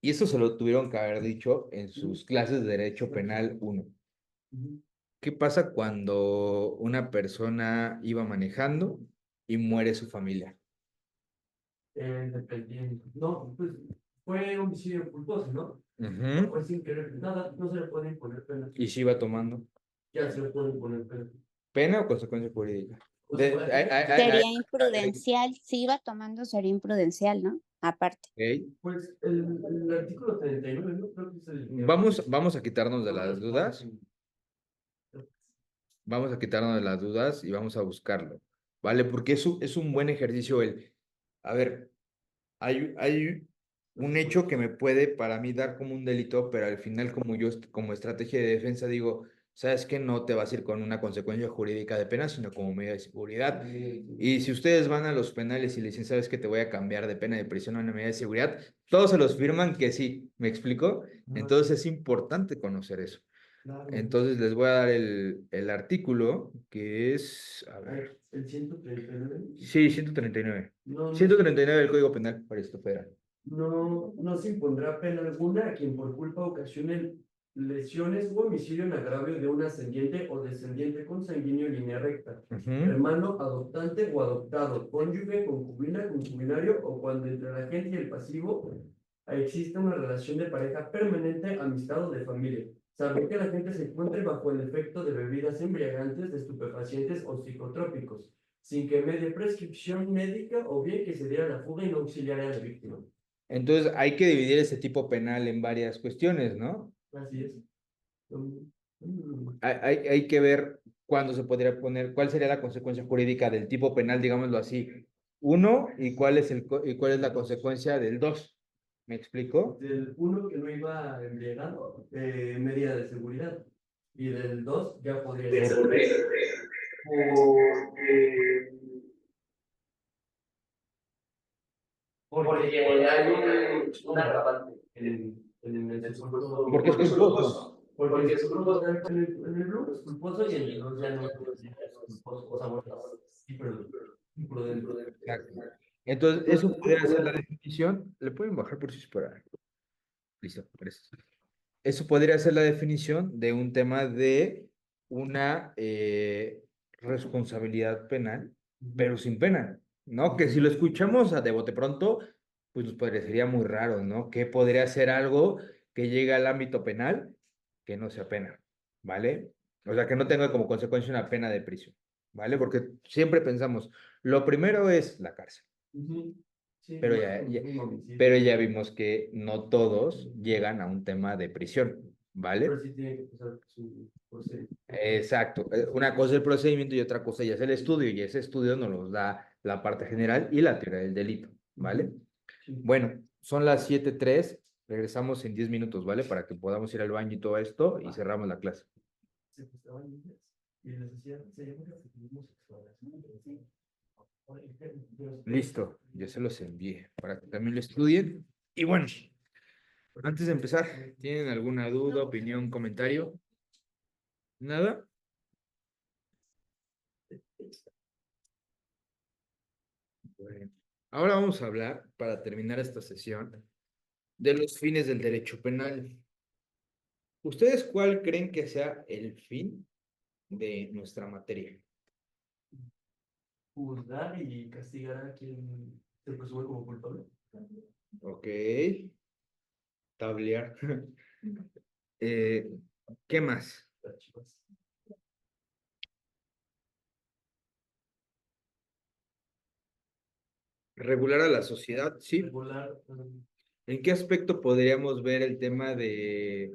Y eso se lo tuvieron que haber dicho en sus clases de Derecho Penal 1. ¿Qué pasa cuando una persona iba manejando y muere su familia? Dependiendo. No, pues fue homicidio culposo, ¿no? Ujú. Fue sin querer. Nada, no se le puede imponer pena. ¿Y si iba tomando? Ya se le puede imponer pena. ¿Pena o consecuencia jurídica? Sería imprudencial, si iba tomando sería imprudencial, ¿no? Aparte. Ok. Pues el artículo 39, ¿no? Creo que es el que Vamos a quitarnos de las dudas. Vamos a quitarnos de las dudas y vamos a buscarlo, ¿vale? Porque es un buen ejercicio a ver, hay un hecho que me puede para mí dar como un delito, pero al final como yo como estrategia de defensa digo, sabes que no te vas a ir con una consecuencia jurídica de pena, sino como medida de seguridad. Y si ustedes van a los penales y le dicen, sabes que te voy a cambiar de pena de prisión a una medida de seguridad, todos se los firman que sí, ¿me explico? Entonces es importante conocer eso. Entonces les voy a dar el artículo que es, a ver, ¿El 139? sí, 139. No, 139 del Código Penal para esto federal. no se impondrá pena alguna a quien por culpa ocasione lesiones u homicidio en agravio de un ascendiente o descendiente consanguíneo en línea recta, Ujú. hermano adoptante o adoptado, cónyuge, concubina, concubinario, o cuando entre el agente y el pasivo existe una relación de pareja permanente, amistad o de familia. Saber que la gente se encuentre bajo el efecto de bebidas embriagantes, de estupefacientes o psicotrópicos, sin que medie prescripción médica o bien que se diera la fuga y no auxiliara a la víctima. Entonces hay que dividir ese tipo penal en varias cuestiones, ¿no? Así es. Hay que ver cuándo se podría poner, cuál sería la consecuencia jurídica del tipo penal, digámoslo así, 1, y cuál es la consecuencia del 2. ¿Me explico? Del 1 que no iba embriagado, medida de seguridad. Y del 2 ya podría ser. Porque hay un agravante en el supuesto. Porque es culposo. Porque es culposo. En el 1 es culposo y en el 2 ya no es culposo. O sea, bueno, imprudente. Exacto. Entonces, eso podría ser la definición. Le pueden bajar por si es para. Listo, gracias. Eso podría ser la definición de un tema de una responsabilidad penal, pero sin pena, ¿no? Que si lo escuchamos de bote pronto, pues nos parecería muy raro, ¿no? Que podría ser algo que llegue al ámbito penal que no sea pena, ¿vale? O sea, que no tenga como consecuencia una pena de prisión, ¿vale? Porque siempre pensamos, lo primero es la cárcel. Sí, Pero no, ya, un homicidio. pero ya vimos que no todos llegan a un tema de prisión, ¿vale? Pero sí tiene que pasar su procedimiento. Exacto. Una cosa es el procedimiento y otra cosa ya es el estudio, y ese estudio nos los da la parte general y la teoría del delito, ¿vale? Sí. Bueno, son las 7:03, regresamos en 10 minutos, ¿vale? Para que podamos ir al baño y todo esto y cerramos la clase. Se gustaban niñas y les decía, se llama capitalismo sexual. Listo, ya se los envié para que también lo estudien. Y bueno, antes de empezar, ¿tienen alguna duda, opinión, comentario? ¿Nada? Bueno, ahora vamos a hablar, para terminar esta sesión, de los fines del derecho penal. ¿Ustedes cuál creen que sea el fin de nuestra materia? Juzgar y castigar a quien se presume como culpable. Ok. Tablear. ¿Qué más? Las chivas. Regular a la sociedad, sí. Regular, ¿En qué aspecto podríamos ver el tema de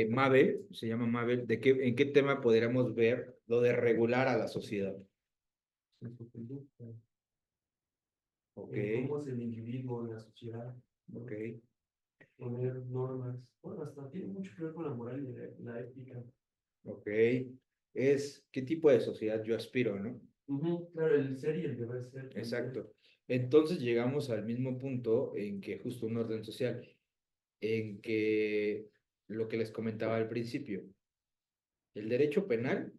Mabel? Se llama Mabel. ¿En qué tema podríamos ver lo de regular a la sociedad? en su conducta, Ok, en cómo es el individuo en la sociedad, ¿no? ok, Poner normas. Bueno, hasta tiene mucho que ver con la moral y la ética. ok. Es qué tipo de sociedad yo aspiro, ¿no? Claro, el ser y el deber ser. también. Exacto. Entonces llegamos al mismo punto en que justo un orden social, en que lo que les comentaba al principio, el derecho penal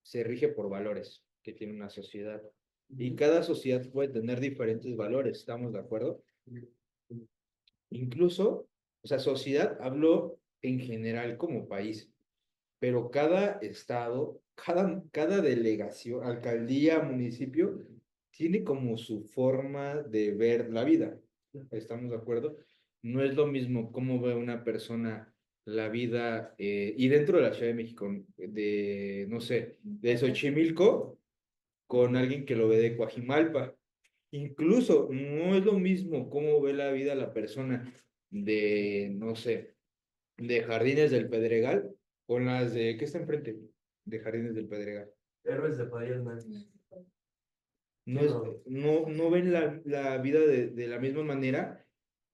se rige por valores que tiene una sociedad. Y cada sociedad puede tener diferentes valores, ¿estamos de acuerdo? Incluso, o sea, sociedad hablo en general como país, pero cada estado, cada delegación, alcaldía, municipio, tiene como su forma de ver la vida. ¿Estamos de acuerdo? No es lo mismo cómo ve una persona la vida, y dentro de la Ciudad de México, no sé, de Xochimilco, con alguien que lo ve de Coajimalpa. Incluso no es lo mismo cómo ve la vida la persona de, no sé, de Jardines del Pedregal con las de, ¿qué está enfrente? De Jardines del Pedregal. Héroes de país, man. No ven la vida de la misma manera,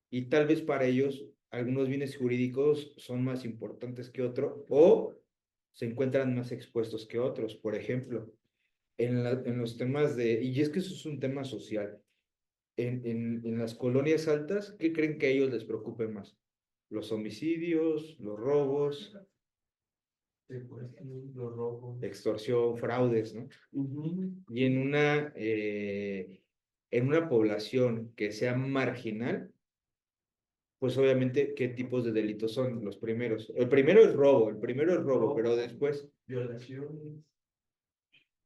y tal vez para ellos algunos bienes jurídicos son más importantes que otros o se encuentran más expuestos que otros. Por ejemplo, en los temas y es que eso es un tema social. En las colonias altas, ¿qué creen que a ellos les preocupe más? Los homicidios, los robos, Los rojos. extorsión, fraudes, ¿no? Y en una población que sea marginal, pues obviamente, ¿qué tipos de delitos son los primeros? El primero es robo, pero después Violaciones,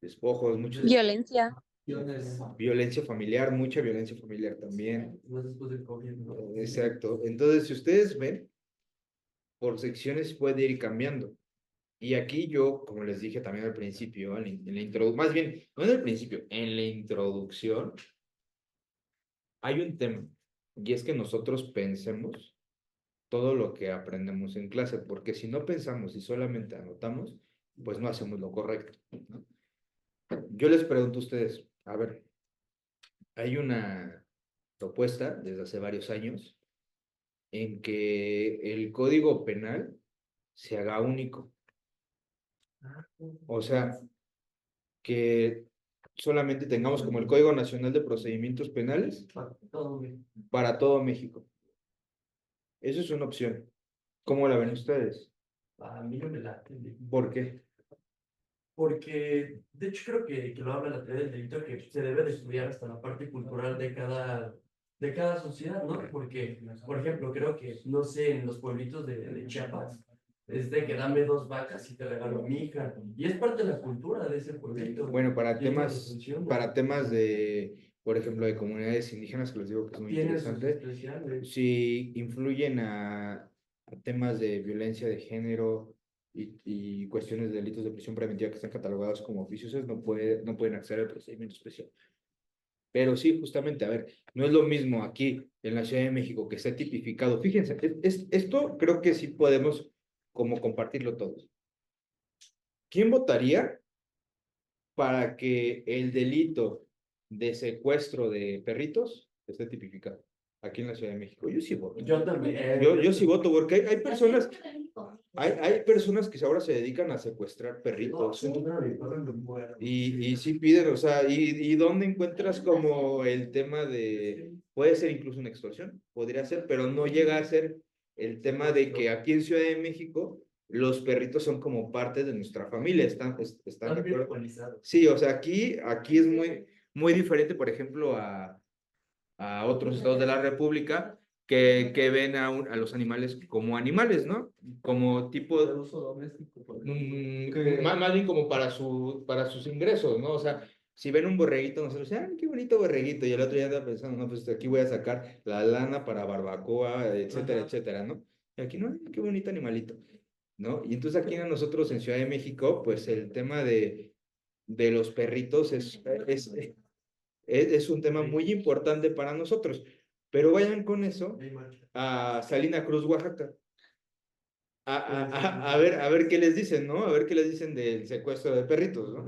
despojos, muchos Violencia. violencia familiar, mucha violencia familiar también. más después del COVID, ¿no? Exacto. Entonces, si ustedes ven, por secciones puede ir cambiando. Y aquí yo, como les dije también al principio, en la introducción, más bien, no en el principio, en la introducción, hay un tema, y es que nosotros pensemos todo lo que aprendemos en clase, porque si no pensamos y solamente anotamos, pues no hacemos lo correcto, ¿no? Yo les pregunto a ustedes, a ver, hay una propuesta desde hace varios años en que el código penal se haga único. O sea, que solamente tengamos como el Código Nacional de Procedimientos Penales Todo bien. para todo México. Eso es una opción. ¿Cómo la ven ustedes? A mí no me late. ¿Por qué? Porque, de hecho, creo que lo habla la teoría del delito, que se debe de estudiar hasta la parte cultural de cada sociedad, ¿no? Porque, por ejemplo, creo que, no sé, en los pueblitos de Chiapas, es de que dame 2 vacas y te regalo mi hija. Y es parte de la cultura de ese pueblito. Bueno, para Y es lo que temas, funciona. para temas de, por ejemplo, de comunidades indígenas, que les digo que es muy Tienen sus interesante, especiales. si influyen a temas de violencia de género y cuestiones de delitos de prisión preventiva que están catalogados como oficiosos, no pueden acceder al procedimiento especial. Pero sí, justamente, a ver, no es lo mismo aquí en la Ciudad de México que esté tipificado. Fíjense, esto creo que sí podemos como compartirlo todos. ¿Quién votaría para que el delito de secuestro de perritos esté tipificado aquí en la Ciudad de México? Yo sí voto. Yo también. Yo sí voto porque hay personas que ahora se dedican a secuestrar perritos. Y sí piden, o sea, y dónde encuentras como el tema de, puede ser incluso una extorsión, podría ser, pero no llega a ser el tema de que aquí en Ciudad de México los perritos son como parte de nuestra familia, ¿están de acuerdo? Sí, o sea, aquí es muy diferente, por ejemplo, a otros estados de la República que ven a los animales como animales, ¿no? Como tipo De uso doméstico. más bien como para sus ingresos, ¿no? O sea, si ven un borreguito, nosotros decimos, ¡ay, qué bonito borreguito! Y el otro día anda pensando, no, pues aquí voy a sacar la lana para barbacoa, etcétera, Ajá. etcétera, ¿no? Y aquí no, ¡ay, qué bonito animalito! ¿No? Y entonces aquí a nosotros en Ciudad de México, pues el tema de los perritos es un tema muy importante para nosotros. Pero vayan con eso a Salina Cruz, Oaxaca. A ver qué les dicen, ¿no? A ver qué les dicen del secuestro de perritos, ¿no?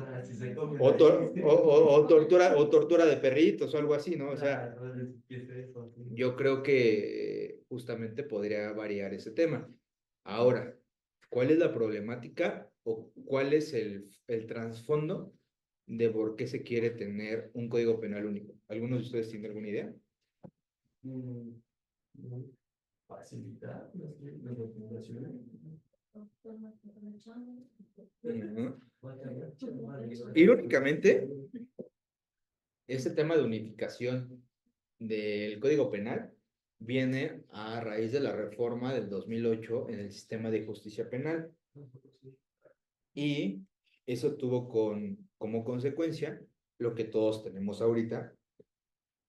O tortura de perritos o algo así, ¿no? O sea, yo creo que justamente podría variar ese tema. Ahora, ¿cuál es la problemática o cuál es el trasfondo de por qué se quiere tener un código penal único? ¿Algunos de ustedes tienen alguna idea? Facilitar las documentaciones. Ujú. Irónicamente, este tema de unificación del Código Penal viene a raíz de la reforma del 2008 en el sistema de justicia penal. Y eso tuvo como consecuencia lo que todos tenemos ahorita,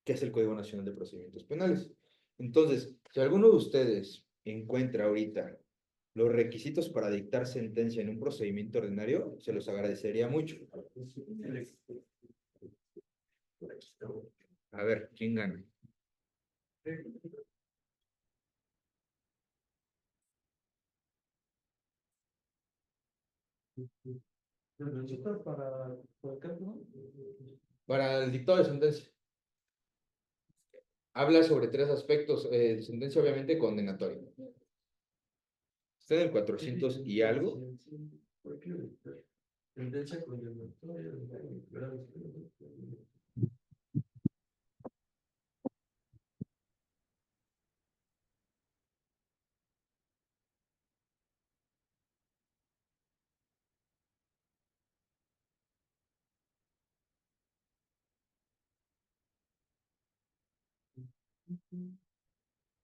que es el Código Nacional de Procedimientos Penales. Entonces, si alguno de ustedes encuentra ahorita los requisitos para dictar sentencia en un procedimiento ordinario, se los agradecería mucho. A ver, ¿quién gana? Para el dictado de sentencia. Habla sobre 3 aspectos. Sentencia obviamente condenatoria. Está en el 400 y algo. Tendencia condenatoria.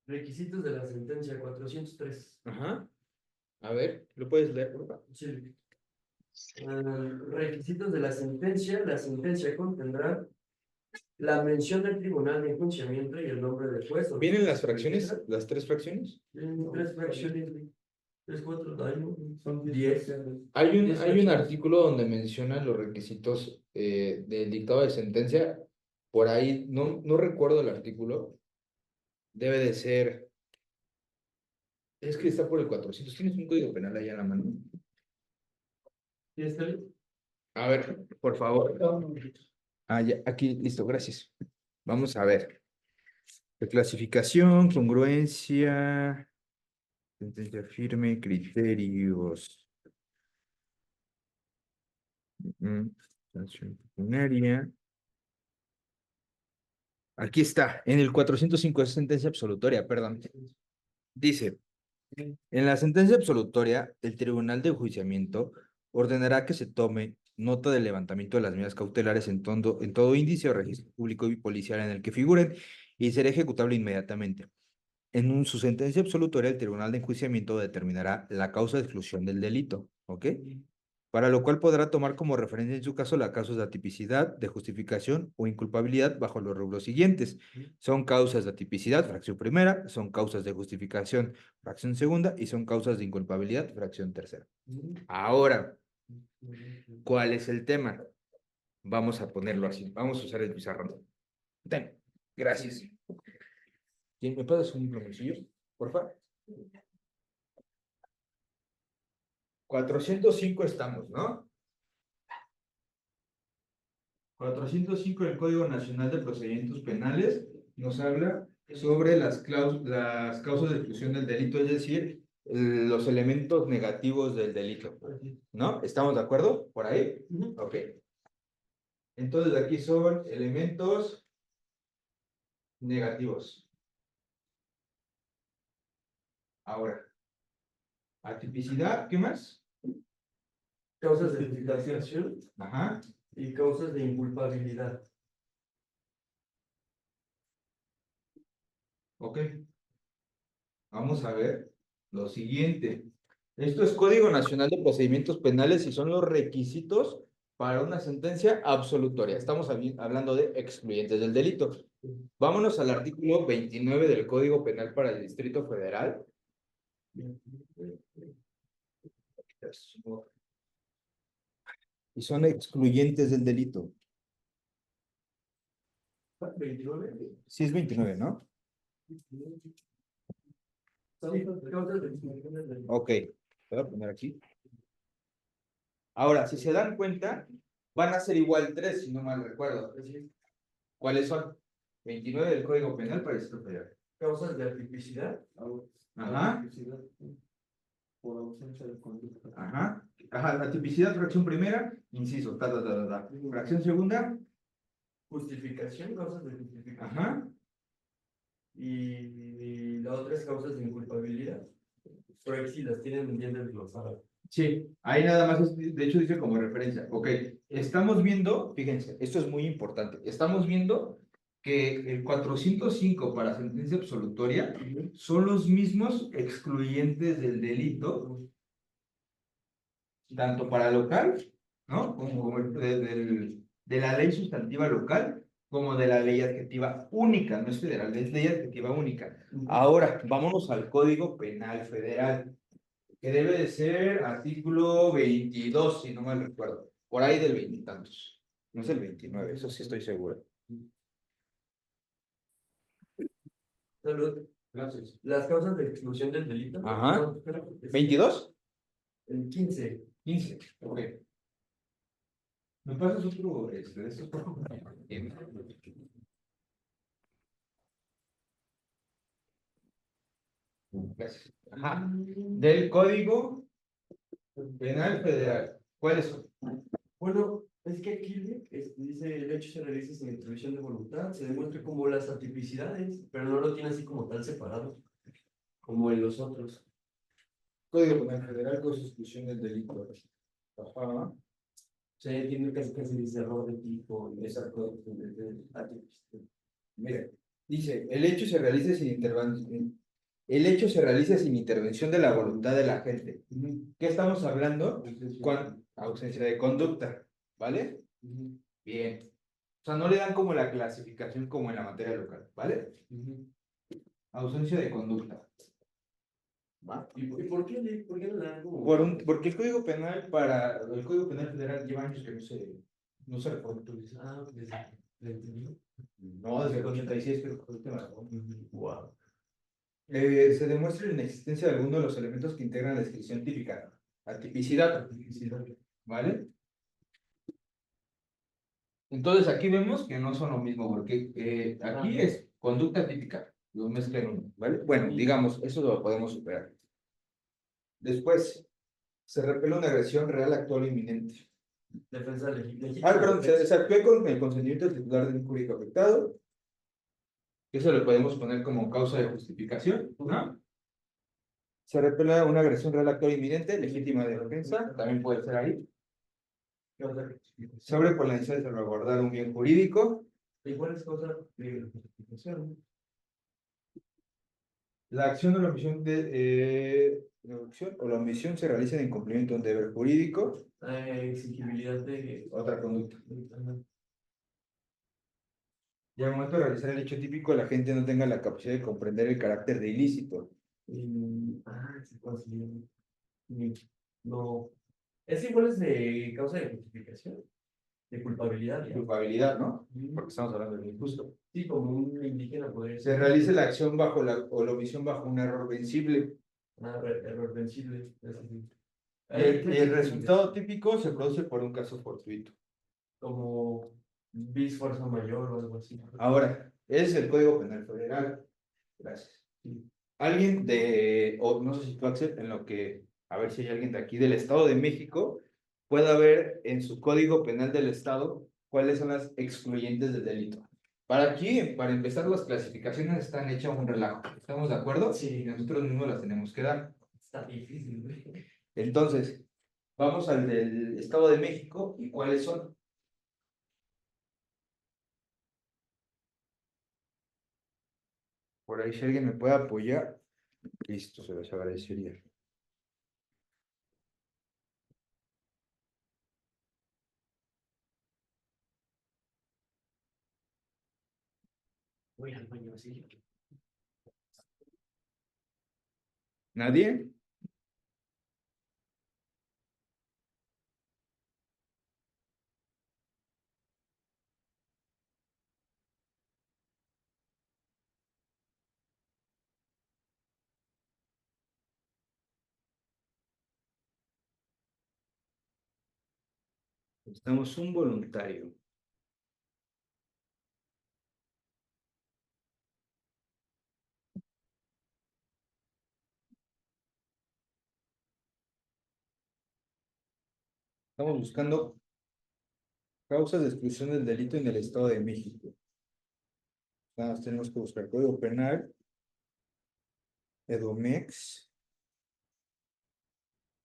Requisitos de la sentencia 403. Ajá. A ver, ¿lo puedes leer, por favor? Sí. Requisitos de la sentencia contendrá la mención del tribunal de enjuiciamiento y el nombre del juez. ¿Vienen las fracciones? ¿Las tres fracciones? Tres fracciones, tres, cuatro, son 10. Hay un artículo donde menciona los requisitos del dictado de sentencia. Por ahí, no recuerdo el artículo. Debe de ser. Es que está por el 400. ¿Tienes un código penal ahí a la mano? ¿Sí está bien? A ver, por favor. Ah, ya, aquí, listo, gracias. Vamos a ver. Clasificación, congruencia, sentencia firme, criterios. Sanción pecuniaria. Aquí está, en el 405 es sentencia absolutoria, perdón. Dice, en la sentencia absolutoria, el Tribunal de Enjuiciamiento ordenará que se tome nota del levantamiento de las medidas cautelares en todo índice o registro público y policial en el que figuren y será ejecutable inmediatamente. Su sentencia absolutoria, el Tribunal de Enjuiciamiento determinará la causa de exclusión del delito, ¿ok? Para lo cual podrá tomar como referencia en su caso las causas de atipicidad, de justificación o inculpabilidad bajo los rubros siguientes. Son causas de atipicidad, fracción primera, son causas de justificación, fracción segunda, y son causas de inculpabilidad, fracción tercera. Ahora, ¿cuál es el tema? Vamos a ponerlo así, vamos a usar el pizarrón. Ten, gracias. ¿Me puedes un plumoncillo, por favor? 405 estamos, ¿no? 405 del Código Nacional de Procedimientos Penales nos habla sobre las causas de exclusión del delito, es decir, los elementos negativos del delito, ¿no? ¿Estamos de acuerdo por ahí? Ok. Entonces aquí son elementos negativos. Ahora, atipicidad, ¿qué más? Causas de justificación Ajá. y causas de inculpabilidad. Ok. Vamos a ver lo siguiente. Esto es Código Nacional de Procedimientos Penales y son los requisitos para una sentencia absolutoria. Estamos hablando de excluyentes del delito. Vámonos al artículo 29 del Código Penal para el Distrito Federal. Y son excluyentes del delito. ¿29? Sí, es 29, ¿no? Ok, voy a poner aquí. Ahora, si se dan cuenta, van a ser igual 3, si no mal recuerdo. ¿Cuáles son? 29 del Código Penal para el Distrito Federal. Causas de atipicidad. Ajá. Por ausencia de conducta. Ajá. Ajá, la tipicidad, fracción primera, inciso, Fracción segunda. Justificación, causas de justificación. Ajá. Y la otra es causas de inculpabilidad. Pero ahí sí las tienen bien desglosadas. Sí, ahí nada más, de hecho dice como referencia. Ok, estamos viendo, fíjense, esto es muy importante. Estamos viendo que el 405 para sentencia absolutoria son los mismos excluyentes del delito, tanto para local, ¿no? Como de la ley sustantiva local, como de la ley adjetiva única, no es federal, es ley adjetiva única. Ahora, vámonos al Código Penal Federal, que debe de ser artículo 22, si no mal recuerdo, por ahí del 20 y tantos. No es el 29, eso sí estoy seguro. Salud. Gracias. Las causas de exclusión del delito. Ajá. ¿22? El 15. 15, ok. ¿Me pasas otro de estos, por favor? Gracias. Ajá. Del Código Penal Federal. ¿Cuáles son? Bueno, es que aquí dice el hecho se realiza sin introducción de voluntad, se demuestra como las atipicidades, pero no lo tiene así como tal separado, como en los otros. Código Penal Federal, constitución del delito. Ajá. O sea, tiene casi dice error de tipo, exacto, Mire, Dice, el hecho se realiza sin intervención. El hecho se realiza sin intervención de la voluntad de la gente. ¿Qué estamos hablando? Ausencia de conducta, ¿vale? Bien. O sea, no le dan como la clasificación como en la materia local, ¿vale? Ausencia de conducta. ¿Va? ¿Y por qué no le dan como? Porque el Código Penal el Código Penal Federal lleva años que no se reforma. Ah, No, desde el 86 creo que fue el tema. Wow. Se demuestra la inexistencia de alguno de los elementos que integran la descripción típica. Atipicidad, ¿vale? Entonces aquí vemos que no son lo mismo, porque aquí es conducta típica, lo mezclan uno, ¿vale? Bueno, digamos, eso lo podemos superar. Después, se repele una agresión real, actual o inminente. Defensa legítima. Perdón, se actúe con el consentimiento del titular del jurídico afectado. Eso lo podemos poner como causa de justificación, ¿no? Se repela una agresión real, actual o inminente, legítima de defensa, también puede ser ahí. Sobre por la necesidad de salvaguardar un bien jurídico. Igual es cosa de justificación. La acción o la omisión la omisión se realiza en cumplimiento de un deber jurídico. Exigibilidad de Otra conducta. Y al momento de realizar el hecho típico, la gente no tenga la capacidad de comprender el carácter de ilícito. Se considera. No. Es igual es de causa de justificación. De culpabilidad. Ya. Culpabilidad, ¿no? Porque estamos hablando del injusto. Sí, como un indígena podría Se ser. realiza la acción o la omisión bajo un error vencible. Error vencible. Y el resultado típico se produce por un caso fortuito. Como bis fuerza mayor o algo así. Ahora, es el Código Penal Federal. Gracias. Alguien o no sé si tú, Axel, a ver si hay alguien de aquí del Estado de México, pueda ver en su Código Penal del Estado cuáles son las excluyentes del delito. Para empezar, las clasificaciones están hechas un relajo. ¿Estamos de acuerdo? Sí. Y nosotros mismos las tenemos que dar. Está difícil, güey. Entonces, vamos al del Estado de México y cuáles son. Por ahí, si alguien me puede apoyar, listo, se los agradecería. Voy al baño así. ¿Nadie? Necesitamos un voluntario. Estamos buscando causas de exclusión del delito en el Estado de México. Nada más tenemos que buscar Código Penal, Edomex.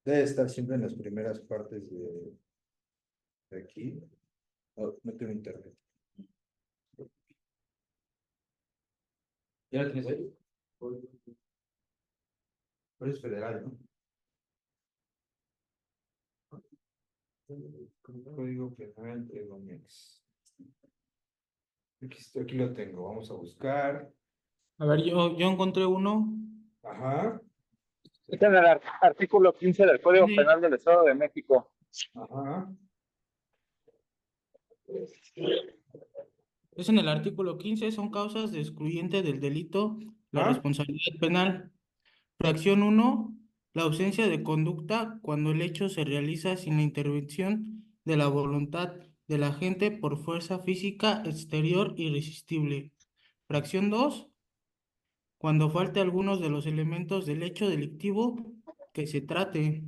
Debe estar siempre en las primeras partes de aquí. No tengo internet. ¿Ya lo tienes ahí? Pero es federal, ¿no? Código Penal, Edomex. Aquí lo tengo, vamos a buscar. A ver, yo encontré uno. Ajá, Es en el artículo 15 del Código Sí. Penal del Estado de México. ajá. Es en el artículo 15, son causas de excluyente del delito, la responsabilidad penal. Fracción 1, la ausencia de conducta cuando el hecho se realiza sin la intervención de la voluntad del agente por fuerza física exterior irresistible. Fracción 2, cuando falte algunos de los elementos del hecho delictivo que se trate.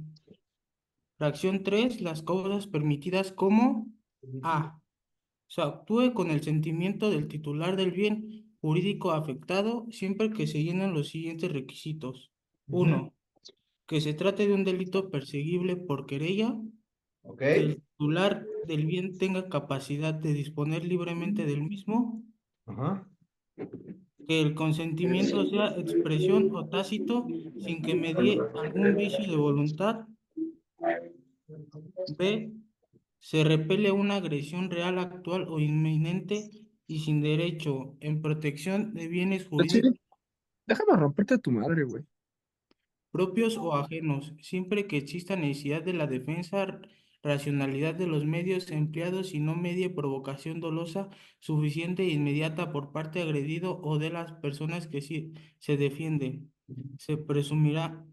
Fracción 3, las causas permitidas como A. Se actúe con el sentimiento del titular del bien jurídico afectado siempre que se llenen los siguientes requisitos. 1. Que se trate de un delito perseguible por querella. Ok. Que el titular del bien tenga capacidad de disponer libremente del mismo. Ajá. Que el consentimiento sea expresión o tácito sin que medie algún vicio de voluntad. B. Se repele una agresión real, actual o inminente y sin derecho en protección de bienes jurídicos Déjame romperte tu madre, güey. propios o ajenos, siempre que exista necesidad de la defensa, racionalidad de los medios empleados y no medie provocación dolosa suficiente e inmediata por parte agredido o de las personas que se defienden. Se presumirá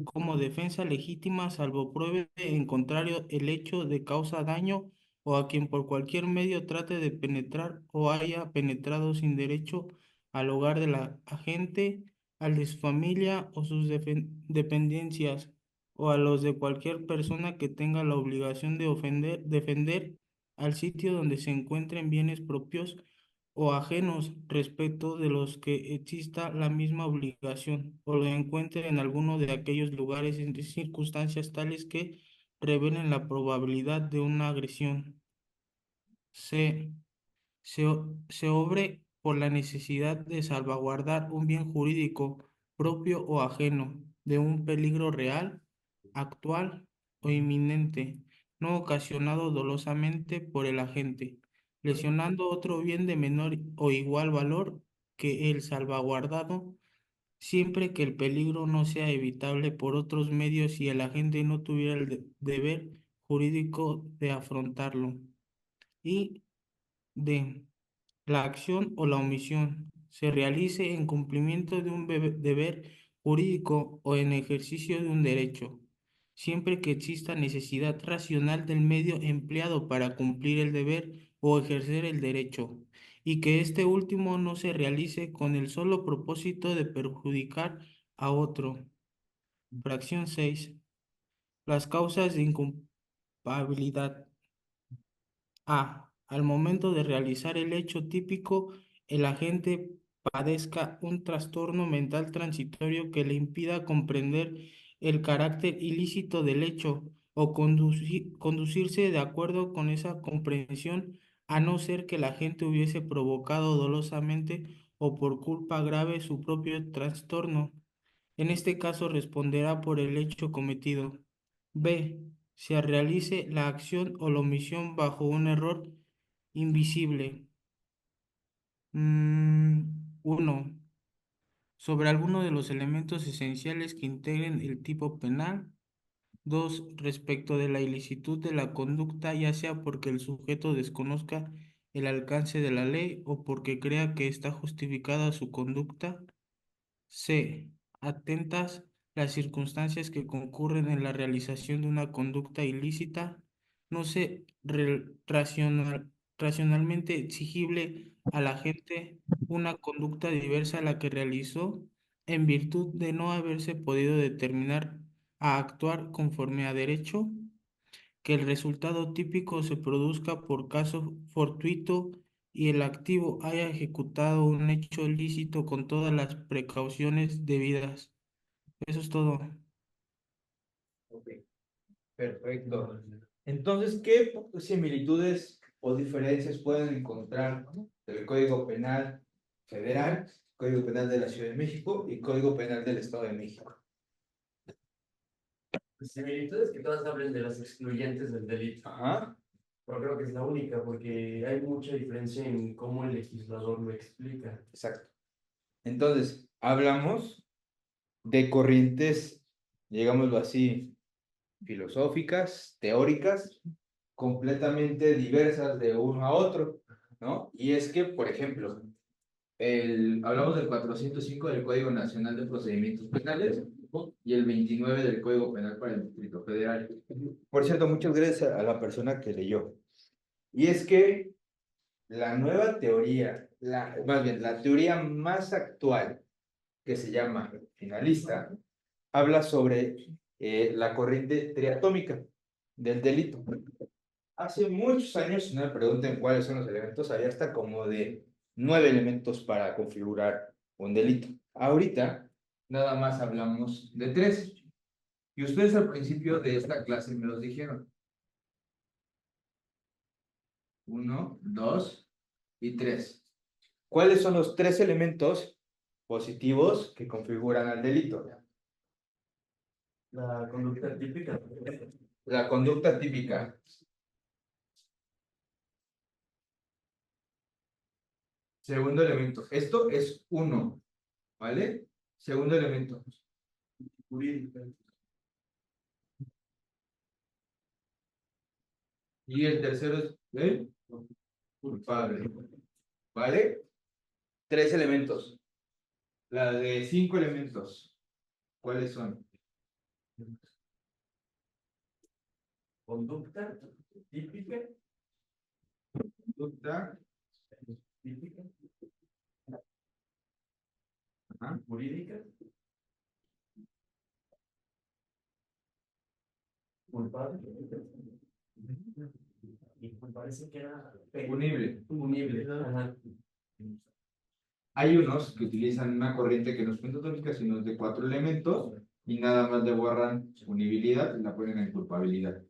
como defensa legítima, salvo pruebe en contrario el hecho de causa daño o a quien por cualquier medio trate de penetrar o haya penetrado sin derecho al hogar de la agente, al de su familia o sus dependencias, o a los de cualquier persona que tenga la obligación de defender al sitio donde se encuentren bienes propios o ajenos respecto de los que exista la misma obligación, o lo encuentre en alguno de aquellos lugares en circunstancias tales que revelen la probabilidad de una agresión. C. Se obre por la necesidad de salvaguardar un bien jurídico propio o ajeno de un peligro real, actual o inminente, no ocasionado dolosamente por el agente, lesionando otro bien de menor o igual valor que el salvaguardado, siempre que el peligro no sea evitable por otros medios y el agente no tuviera el deber jurídico de afrontarlo. Y D. La acción o la omisión se realice en cumplimiento de un deber jurídico o en ejercicio de un derecho, siempre que exista necesidad racional del medio empleado para cumplir el deber o ejercer el derecho, y que este último no se realice con el solo propósito de perjudicar a otro. Fracción 6. Las causas de inculpabilidad. A. Al momento de realizar el hecho típico, el agente padezca un trastorno mental transitorio que le impida comprender el carácter ilícito del hecho o conducirse de acuerdo con esa comprensión, a no ser que el agente hubiese provocado dolosamente o por culpa grave su propio trastorno. En este caso responderá por el hecho cometido. B. Se realice la acción o la omisión bajo un error invisible. 1. Sobre alguno de los elementos esenciales que integren el tipo penal. 2. Respecto de la ilicitud de la conducta, ya sea porque el sujeto desconozca el alcance de la ley o porque crea que está justificada su conducta. C. Atentas las circunstancias que concurren en la realización de una conducta ilícita, no se racionalmente exigible a la gente una conducta diversa a la que realizó en virtud de no haberse podido determinar a actuar conforme a derecho, que el resultado típico se produzca por caso fortuito y el activo haya ejecutado un hecho lícito con todas las precauciones debidas. Eso es todo. Ok, perfecto. Entonces, ¿qué similitudes o diferencias pueden encontrar del Código Penal Federal, Código Penal de la Ciudad de México y Código Penal del Estado de México? Similitudes que todas hablen de las excluyentes del delito. Ajá. Pero creo que es la única, porque hay mucha diferencia en cómo el legislador lo explica. Exacto. Entonces, hablamos de corrientes, digámoslo así, filosóficas, teóricas, completamente diversas de uno a otro, ¿no? Y es que, por ejemplo, hablamos del 405 del Código Nacional de Procedimientos Penales y el 29 del Código Penal para el Distrito Federal. Por cierto, muchas gracias a la persona que leyó. Y es que la nueva teoría, más bien, la teoría más actual, que se llama finalista, habla sobre la corriente triatómica del delito. Hace muchos años, si no me pregunten cuáles son los elementos, había hasta como de 9 elementos para configurar un delito. Ahorita, nada más hablamos de 3. Y ustedes al principio de esta clase me los dijeron. 1, 2 y 3. ¿Cuáles son los 3 elementos positivos que configuran al delito? La conducta típica. La conducta típica. Segundo elemento. Esto es 1, ¿vale? Segundo elemento. Jurídica. Y el tercero es el culpable. ¿Vale? 3 elementos. La de 5 elementos. ¿Cuáles son? Conducta típica. Conducta Típica. ajá, Jurídica. Culpable. Y me parece que era punible. punible. Ajá. Hay unos que utilizan una corriente que no es pentatónica, sino es de 4 elementos y nada más le borran punibilidad y la ponen en culpabilidad.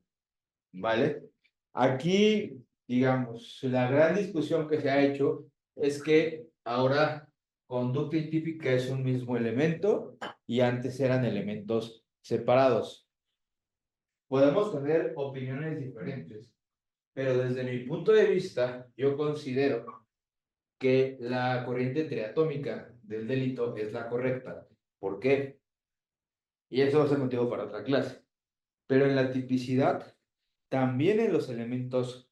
¿Vale? Aquí, digamos, la gran discusión que se ha hecho es que ahora conducta y típica es un mismo elemento y antes eran elementos separados. Podemos tener opiniones diferentes, pero desde mi punto de vista, yo considero que la corriente triatómica del delito es la correcta. ¿Por qué? Y eso va a ser motivo para otra clase. Pero en la tipicidad, también en los elementos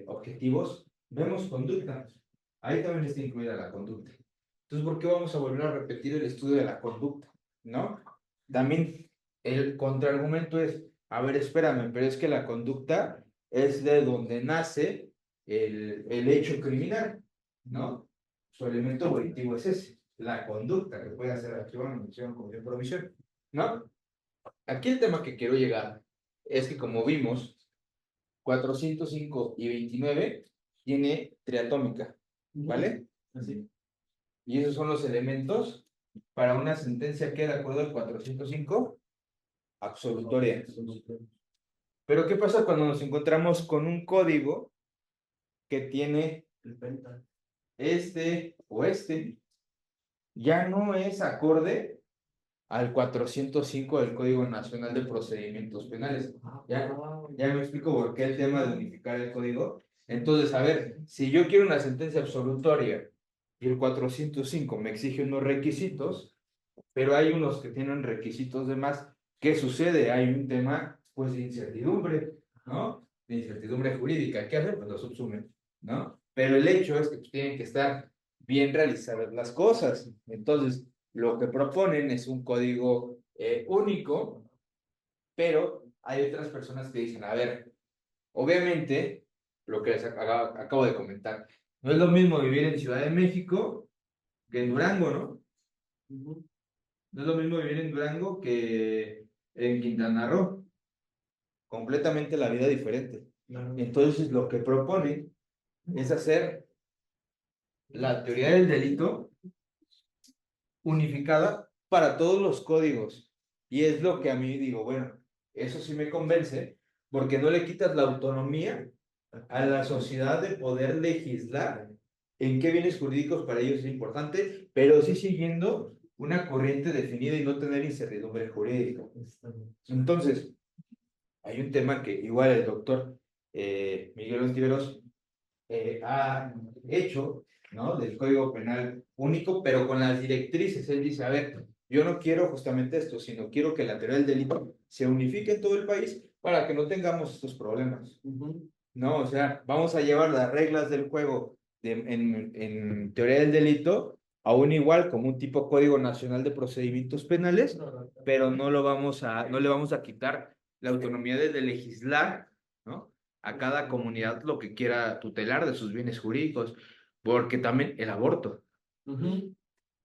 objetivos, vemos conducta. Ahí también está incluida la conducta. Entonces, ¿por qué vamos a volver a repetir el estudio de la conducta? ¿No? También el contraargumento es, a ver, espérame, pero es que la conducta es de donde nace el hecho criminal, ¿no? Su elemento volitivo es ese, la conducta, que puede ser acción, omisión, comisión por omisión, ¿no? Aquí el tema que quiero llegar es que, como vimos, 405 y 29 tiene triatómica, ¿vale? Así. Y esos son los elementos para una sentencia que, de acuerdo al 405, absolutoria. Pero ¿qué pasa cuando nos encontramos con un código que tiene este o este? Ya no es acorde al 405 del Código Nacional de Procedimientos Penales. Ya me explico por qué el tema de unificar el código. Entonces, a ver, si yo quiero una sentencia absolutoria y el 405 me exige unos requisitos, pero hay unos que tienen requisitos de más, ¿qué sucede? Hay un tema, pues, de incertidumbre, ¿no? De incertidumbre jurídica. ¿Qué hacer? Pues lo subsumen, ¿no? Pero el hecho es que tienen que estar bien realizadas las cosas. Entonces, lo que proponen es un código único, pero hay otras personas que dicen, a ver, obviamente, lo que les acabo de comentar, no es lo mismo vivir en Ciudad de México que en Durango, ¿no? No es lo mismo vivir en Durango que en Quintana Roo. Completamente la vida diferente. Entonces, lo que proponen es hacer la teoría del delito unificada para todos los códigos. Y es lo que a mí digo, bueno, eso sí me convence, porque no le quitas la autonomía a la sociedad de poder legislar en qué bienes jurídicos para ellos es importante, pero sí siguiendo una corriente definida y no tener incertidumbre jurídica. Entonces, hay un tema que igual el doctor Miguel Ontiveros ha hecho, ¿no? Del Código Penal único, pero con las directrices. Él dice, a ver, yo no quiero justamente esto, sino quiero que la teoría del delito se unifique en todo el país para que no tengamos estos problemas. No, o sea, vamos a llevar las reglas del juego en teoría del delito aún igual como un tipo Código Nacional de Procedimientos Penales, pero no le vamos a quitar la autonomía de legislar, ¿no? A cada comunidad lo que quiera tutelar de sus bienes jurídicos, porque también el aborto.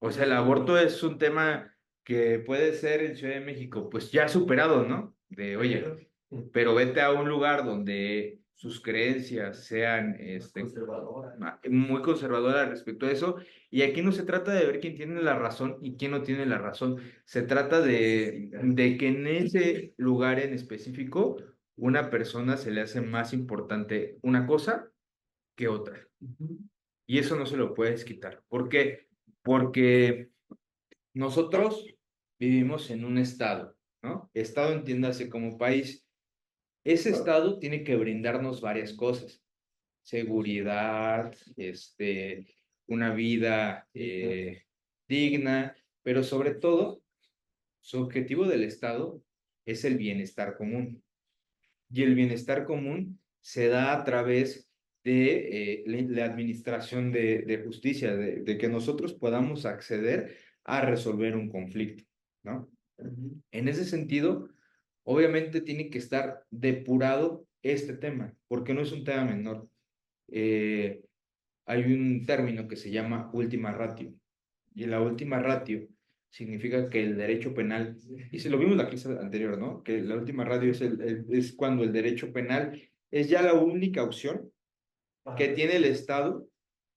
O sea, el aborto es un tema que puede ser en Ciudad de México, pues ya superado, ¿no? De, oye, pero vete a un lugar donde sus creencias sean muy conservadoras respecto a eso, y aquí no se trata de ver quién tiene la razón y quién no tiene la razón, se trata de que en ese lugar en específico una persona se le hace más importante una cosa que otra. Y eso no se lo puedes quitar. ¿Por qué? Porque nosotros vivimos en un estado, ¿no? Estado entiéndase como país. Ese estado tiene que brindarnos varias cosas. Seguridad, una vida digna, pero sobre todo, su objetivo del estado es el bienestar común. Y el bienestar común se da a través de la administración de justicia, de que nosotros podamos acceder a resolver un conflicto, ¿no? En ese sentido, obviamente tiene que estar depurado este tema, porque no es un tema menor. Hay un término que se llama última ratio, y la última ratio significa que el derecho penal, y se lo vimos en la clase anterior, ¿no? Que la última ratio es cuando el derecho penal es ya la única opción que tiene el Estado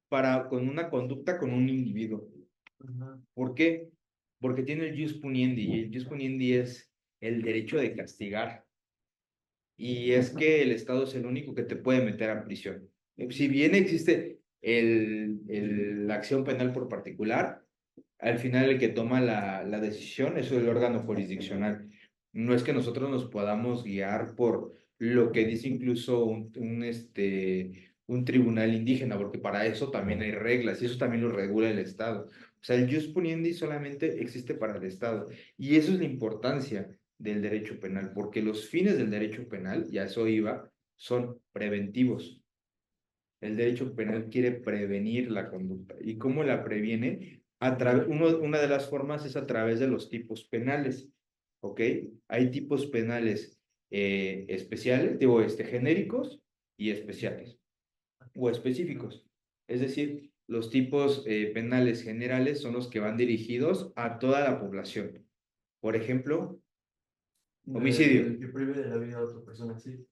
para con una conducta con un individuo. ¿Por qué? Porque tiene el jus puniendi, y el jus puniendi es el derecho de castigar. Y es que el Estado es el único que te puede meter a prisión. Si bien existe la acción penal por particular, al final el que toma la decisión es el órgano jurisdiccional. No es que nosotros nos podamos guiar por lo que dice incluso un tribunal indígena, porque para eso también hay reglas y eso también lo regula el Estado. O sea, el jus puniendi solamente existe para el Estado. Y eso es la importancia del derecho penal, porque los fines del derecho penal, ya eso iba, son preventivos. El derecho penal quiere prevenir la conducta. ¿Y cómo la previene? Una de las formas es a través de los tipos penales, ¿ok? Hay tipos penales especiales, genéricos y especiales, o específicos. Es decir, los tipos penales generales son los que van dirigidos a toda la población. Por ejemplo, homicidio. El que prive de la vida a otra persona, sí.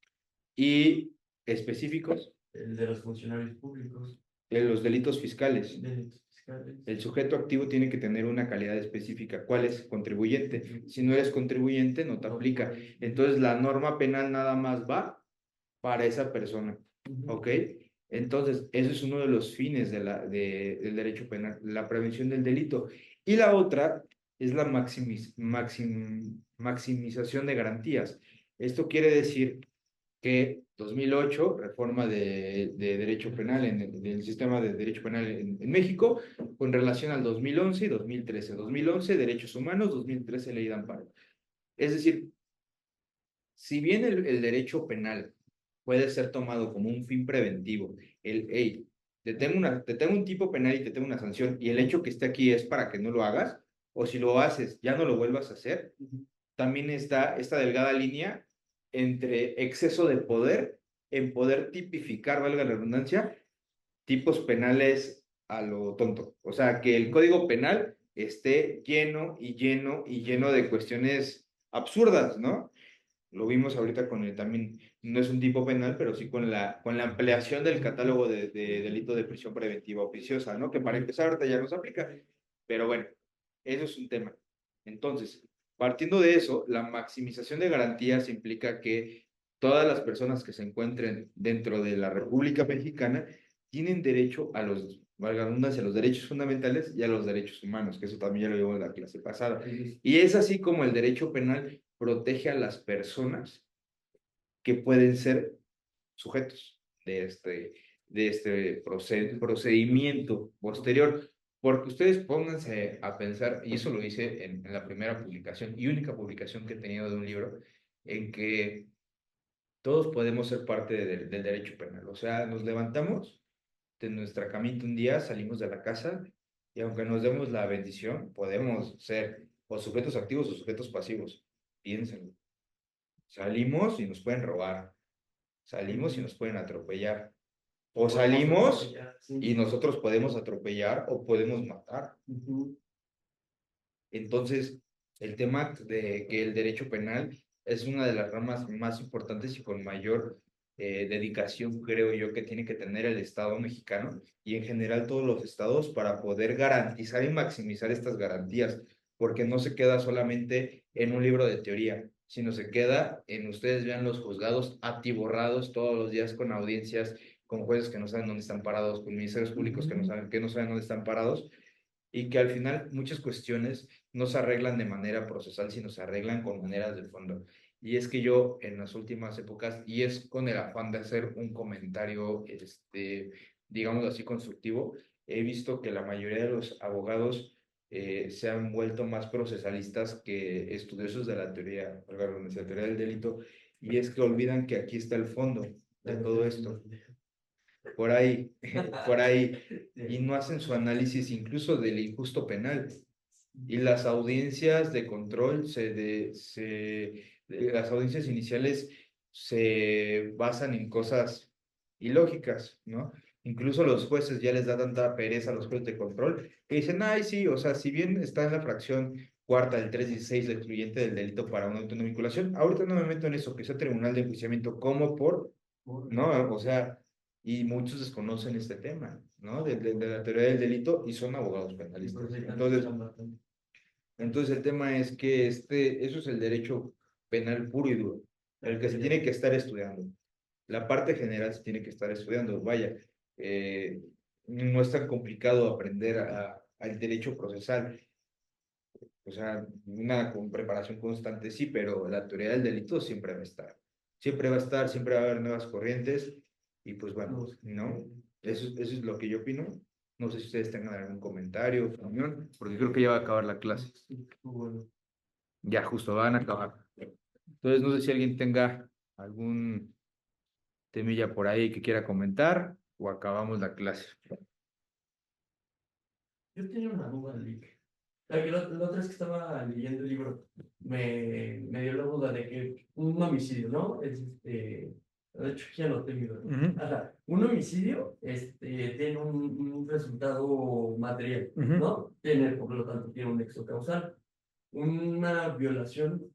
Y específicos, El de los funcionarios públicos. los delitos fiscales. Delitos fiscales. El sujeto activo tiene que tener una calidad específica. ¿Cuál es? Contribuyente. Si no eres contribuyente, no te aplica. Entonces, la norma penal nada más va para esa persona. ¿Ok? Entonces, eso es uno de los fines del derecho penal, la prevención del delito. Y la otra es la maximización de garantías. Esto quiere decir que 2008, reforma de derecho penal, del sistema de derecho penal en México, con relación al 2011 y 2013. 2011, derechos humanos, 2013, ley de amparo. Es decir, si bien el derecho penal puede ser tomado como un fin preventivo, hey, te tengo un tipo penal y te tengo una sanción, y el hecho que esté aquí es para que no lo hagas, o si lo haces, ya no lo vuelvas a hacer, también está esta delgada línea entre exceso de poder, en poder tipificar, valga la redundancia, tipos penales a lo tonto. O sea, que el código penal esté lleno y lleno y lleno de cuestiones absurdas, ¿no? Lo vimos ahorita con también, no es un tipo penal, pero sí con la ampliación del catálogo de delito de prisión preventiva oficiosa, ¿no? Que para empezar ahorita ya no se aplica. Pero bueno, eso es un tema. Entonces, partiendo de eso, la maximización de garantías implica que todas las personas que se encuentren dentro de la República Mexicana tienen derecho a los, valga la redundancia, a los derechos fundamentales y a los derechos humanos, que eso también ya lo vimos en la clase pasada. Y es así como el derecho penal protege a las personas que pueden ser sujetos de este procedimiento posterior. Porque ustedes pónganse a pensar, y eso lo hice en la primera publicación y única publicación que he tenido de un libro, en que todos podemos ser parte del derecho penal. O sea, nos levantamos de nuestra camita un día, salimos de la casa y aunque nos demos la bendición, podemos ser o sujetos activos o sujetos pasivos. Piénsenlo. Salimos y nos pueden robar. Salimos y nos pueden atropellar. O salimos y nosotros podemos atropellar o podemos matar. Entonces, el tema de que el derecho penal es una de las ramas más importantes y con mayor dedicación, creo yo, que tiene que tener el Estado mexicano y en general todos los estados para poder garantizar y maximizar estas garantías, porque no se queda solamente en un libro de teoría, sino se queda en, ustedes vean los juzgados atiborrados todos los días con audiencias con jueces que no saben dónde están parados, con ministerios públicos que no saben dónde están parados, y que al final muchas cuestiones no se arreglan de manera procesal, sino se arreglan con maneras de fondo. Y es que yo en las últimas épocas, y es con el afán de hacer un comentario, digamos así, constructivo, he visto que la mayoría de los abogados se han vuelto más procesalistas que estudiosos de la teoría, perdón, de la teoría del delito, y es que olvidan que aquí está el fondo de todo esto. Por ahí, y no hacen su análisis incluso del injusto penal. Y las audiencias de control, las audiencias iniciales se basan en cosas ilógicas, ¿no? Incluso los jueces ya les da tanta pereza a los jueces de control que dicen, ay, sí, o sea, si bien está en la fracción cuarta del 316 la excluyente del delito para una auto no vinculación, ahorita no me meto en eso, que sea tribunal de enjuiciamiento como ¿no? O sea, y muchos desconocen este tema, ¿no? De la teoría del delito y son abogados penalistas. Entonces el tema es que eso es el derecho penal puro y duro, el que se tiene que estar estudiando. La parte general se tiene que estar estudiando. Vaya, no es tan complicado aprender al derecho procesal. O sea, con preparación constante sí, pero la teoría del delito siempre va a estar. Siempre va a estar, siempre va a haber nuevas corrientes y pues bueno, ¿no? Eso es lo que yo opino. No sé si ustedes tengan algún comentario, opinión, porque creo que ya va a acabar la clase. Ya justo van a acabar. Entonces, no sé si alguien tenga algún temilla por ahí que quiera comentar o acabamos la clase. Yo tenía una duda, Lick. La otra vez que estaba leyendo el libro, me dio la duda de que un homicidio, ¿no? De hecho, ya lo tengo. Ajá. Un homicidio tiene un resultado material, ¿no? Por lo tanto, tiene un nexo causal. Una violación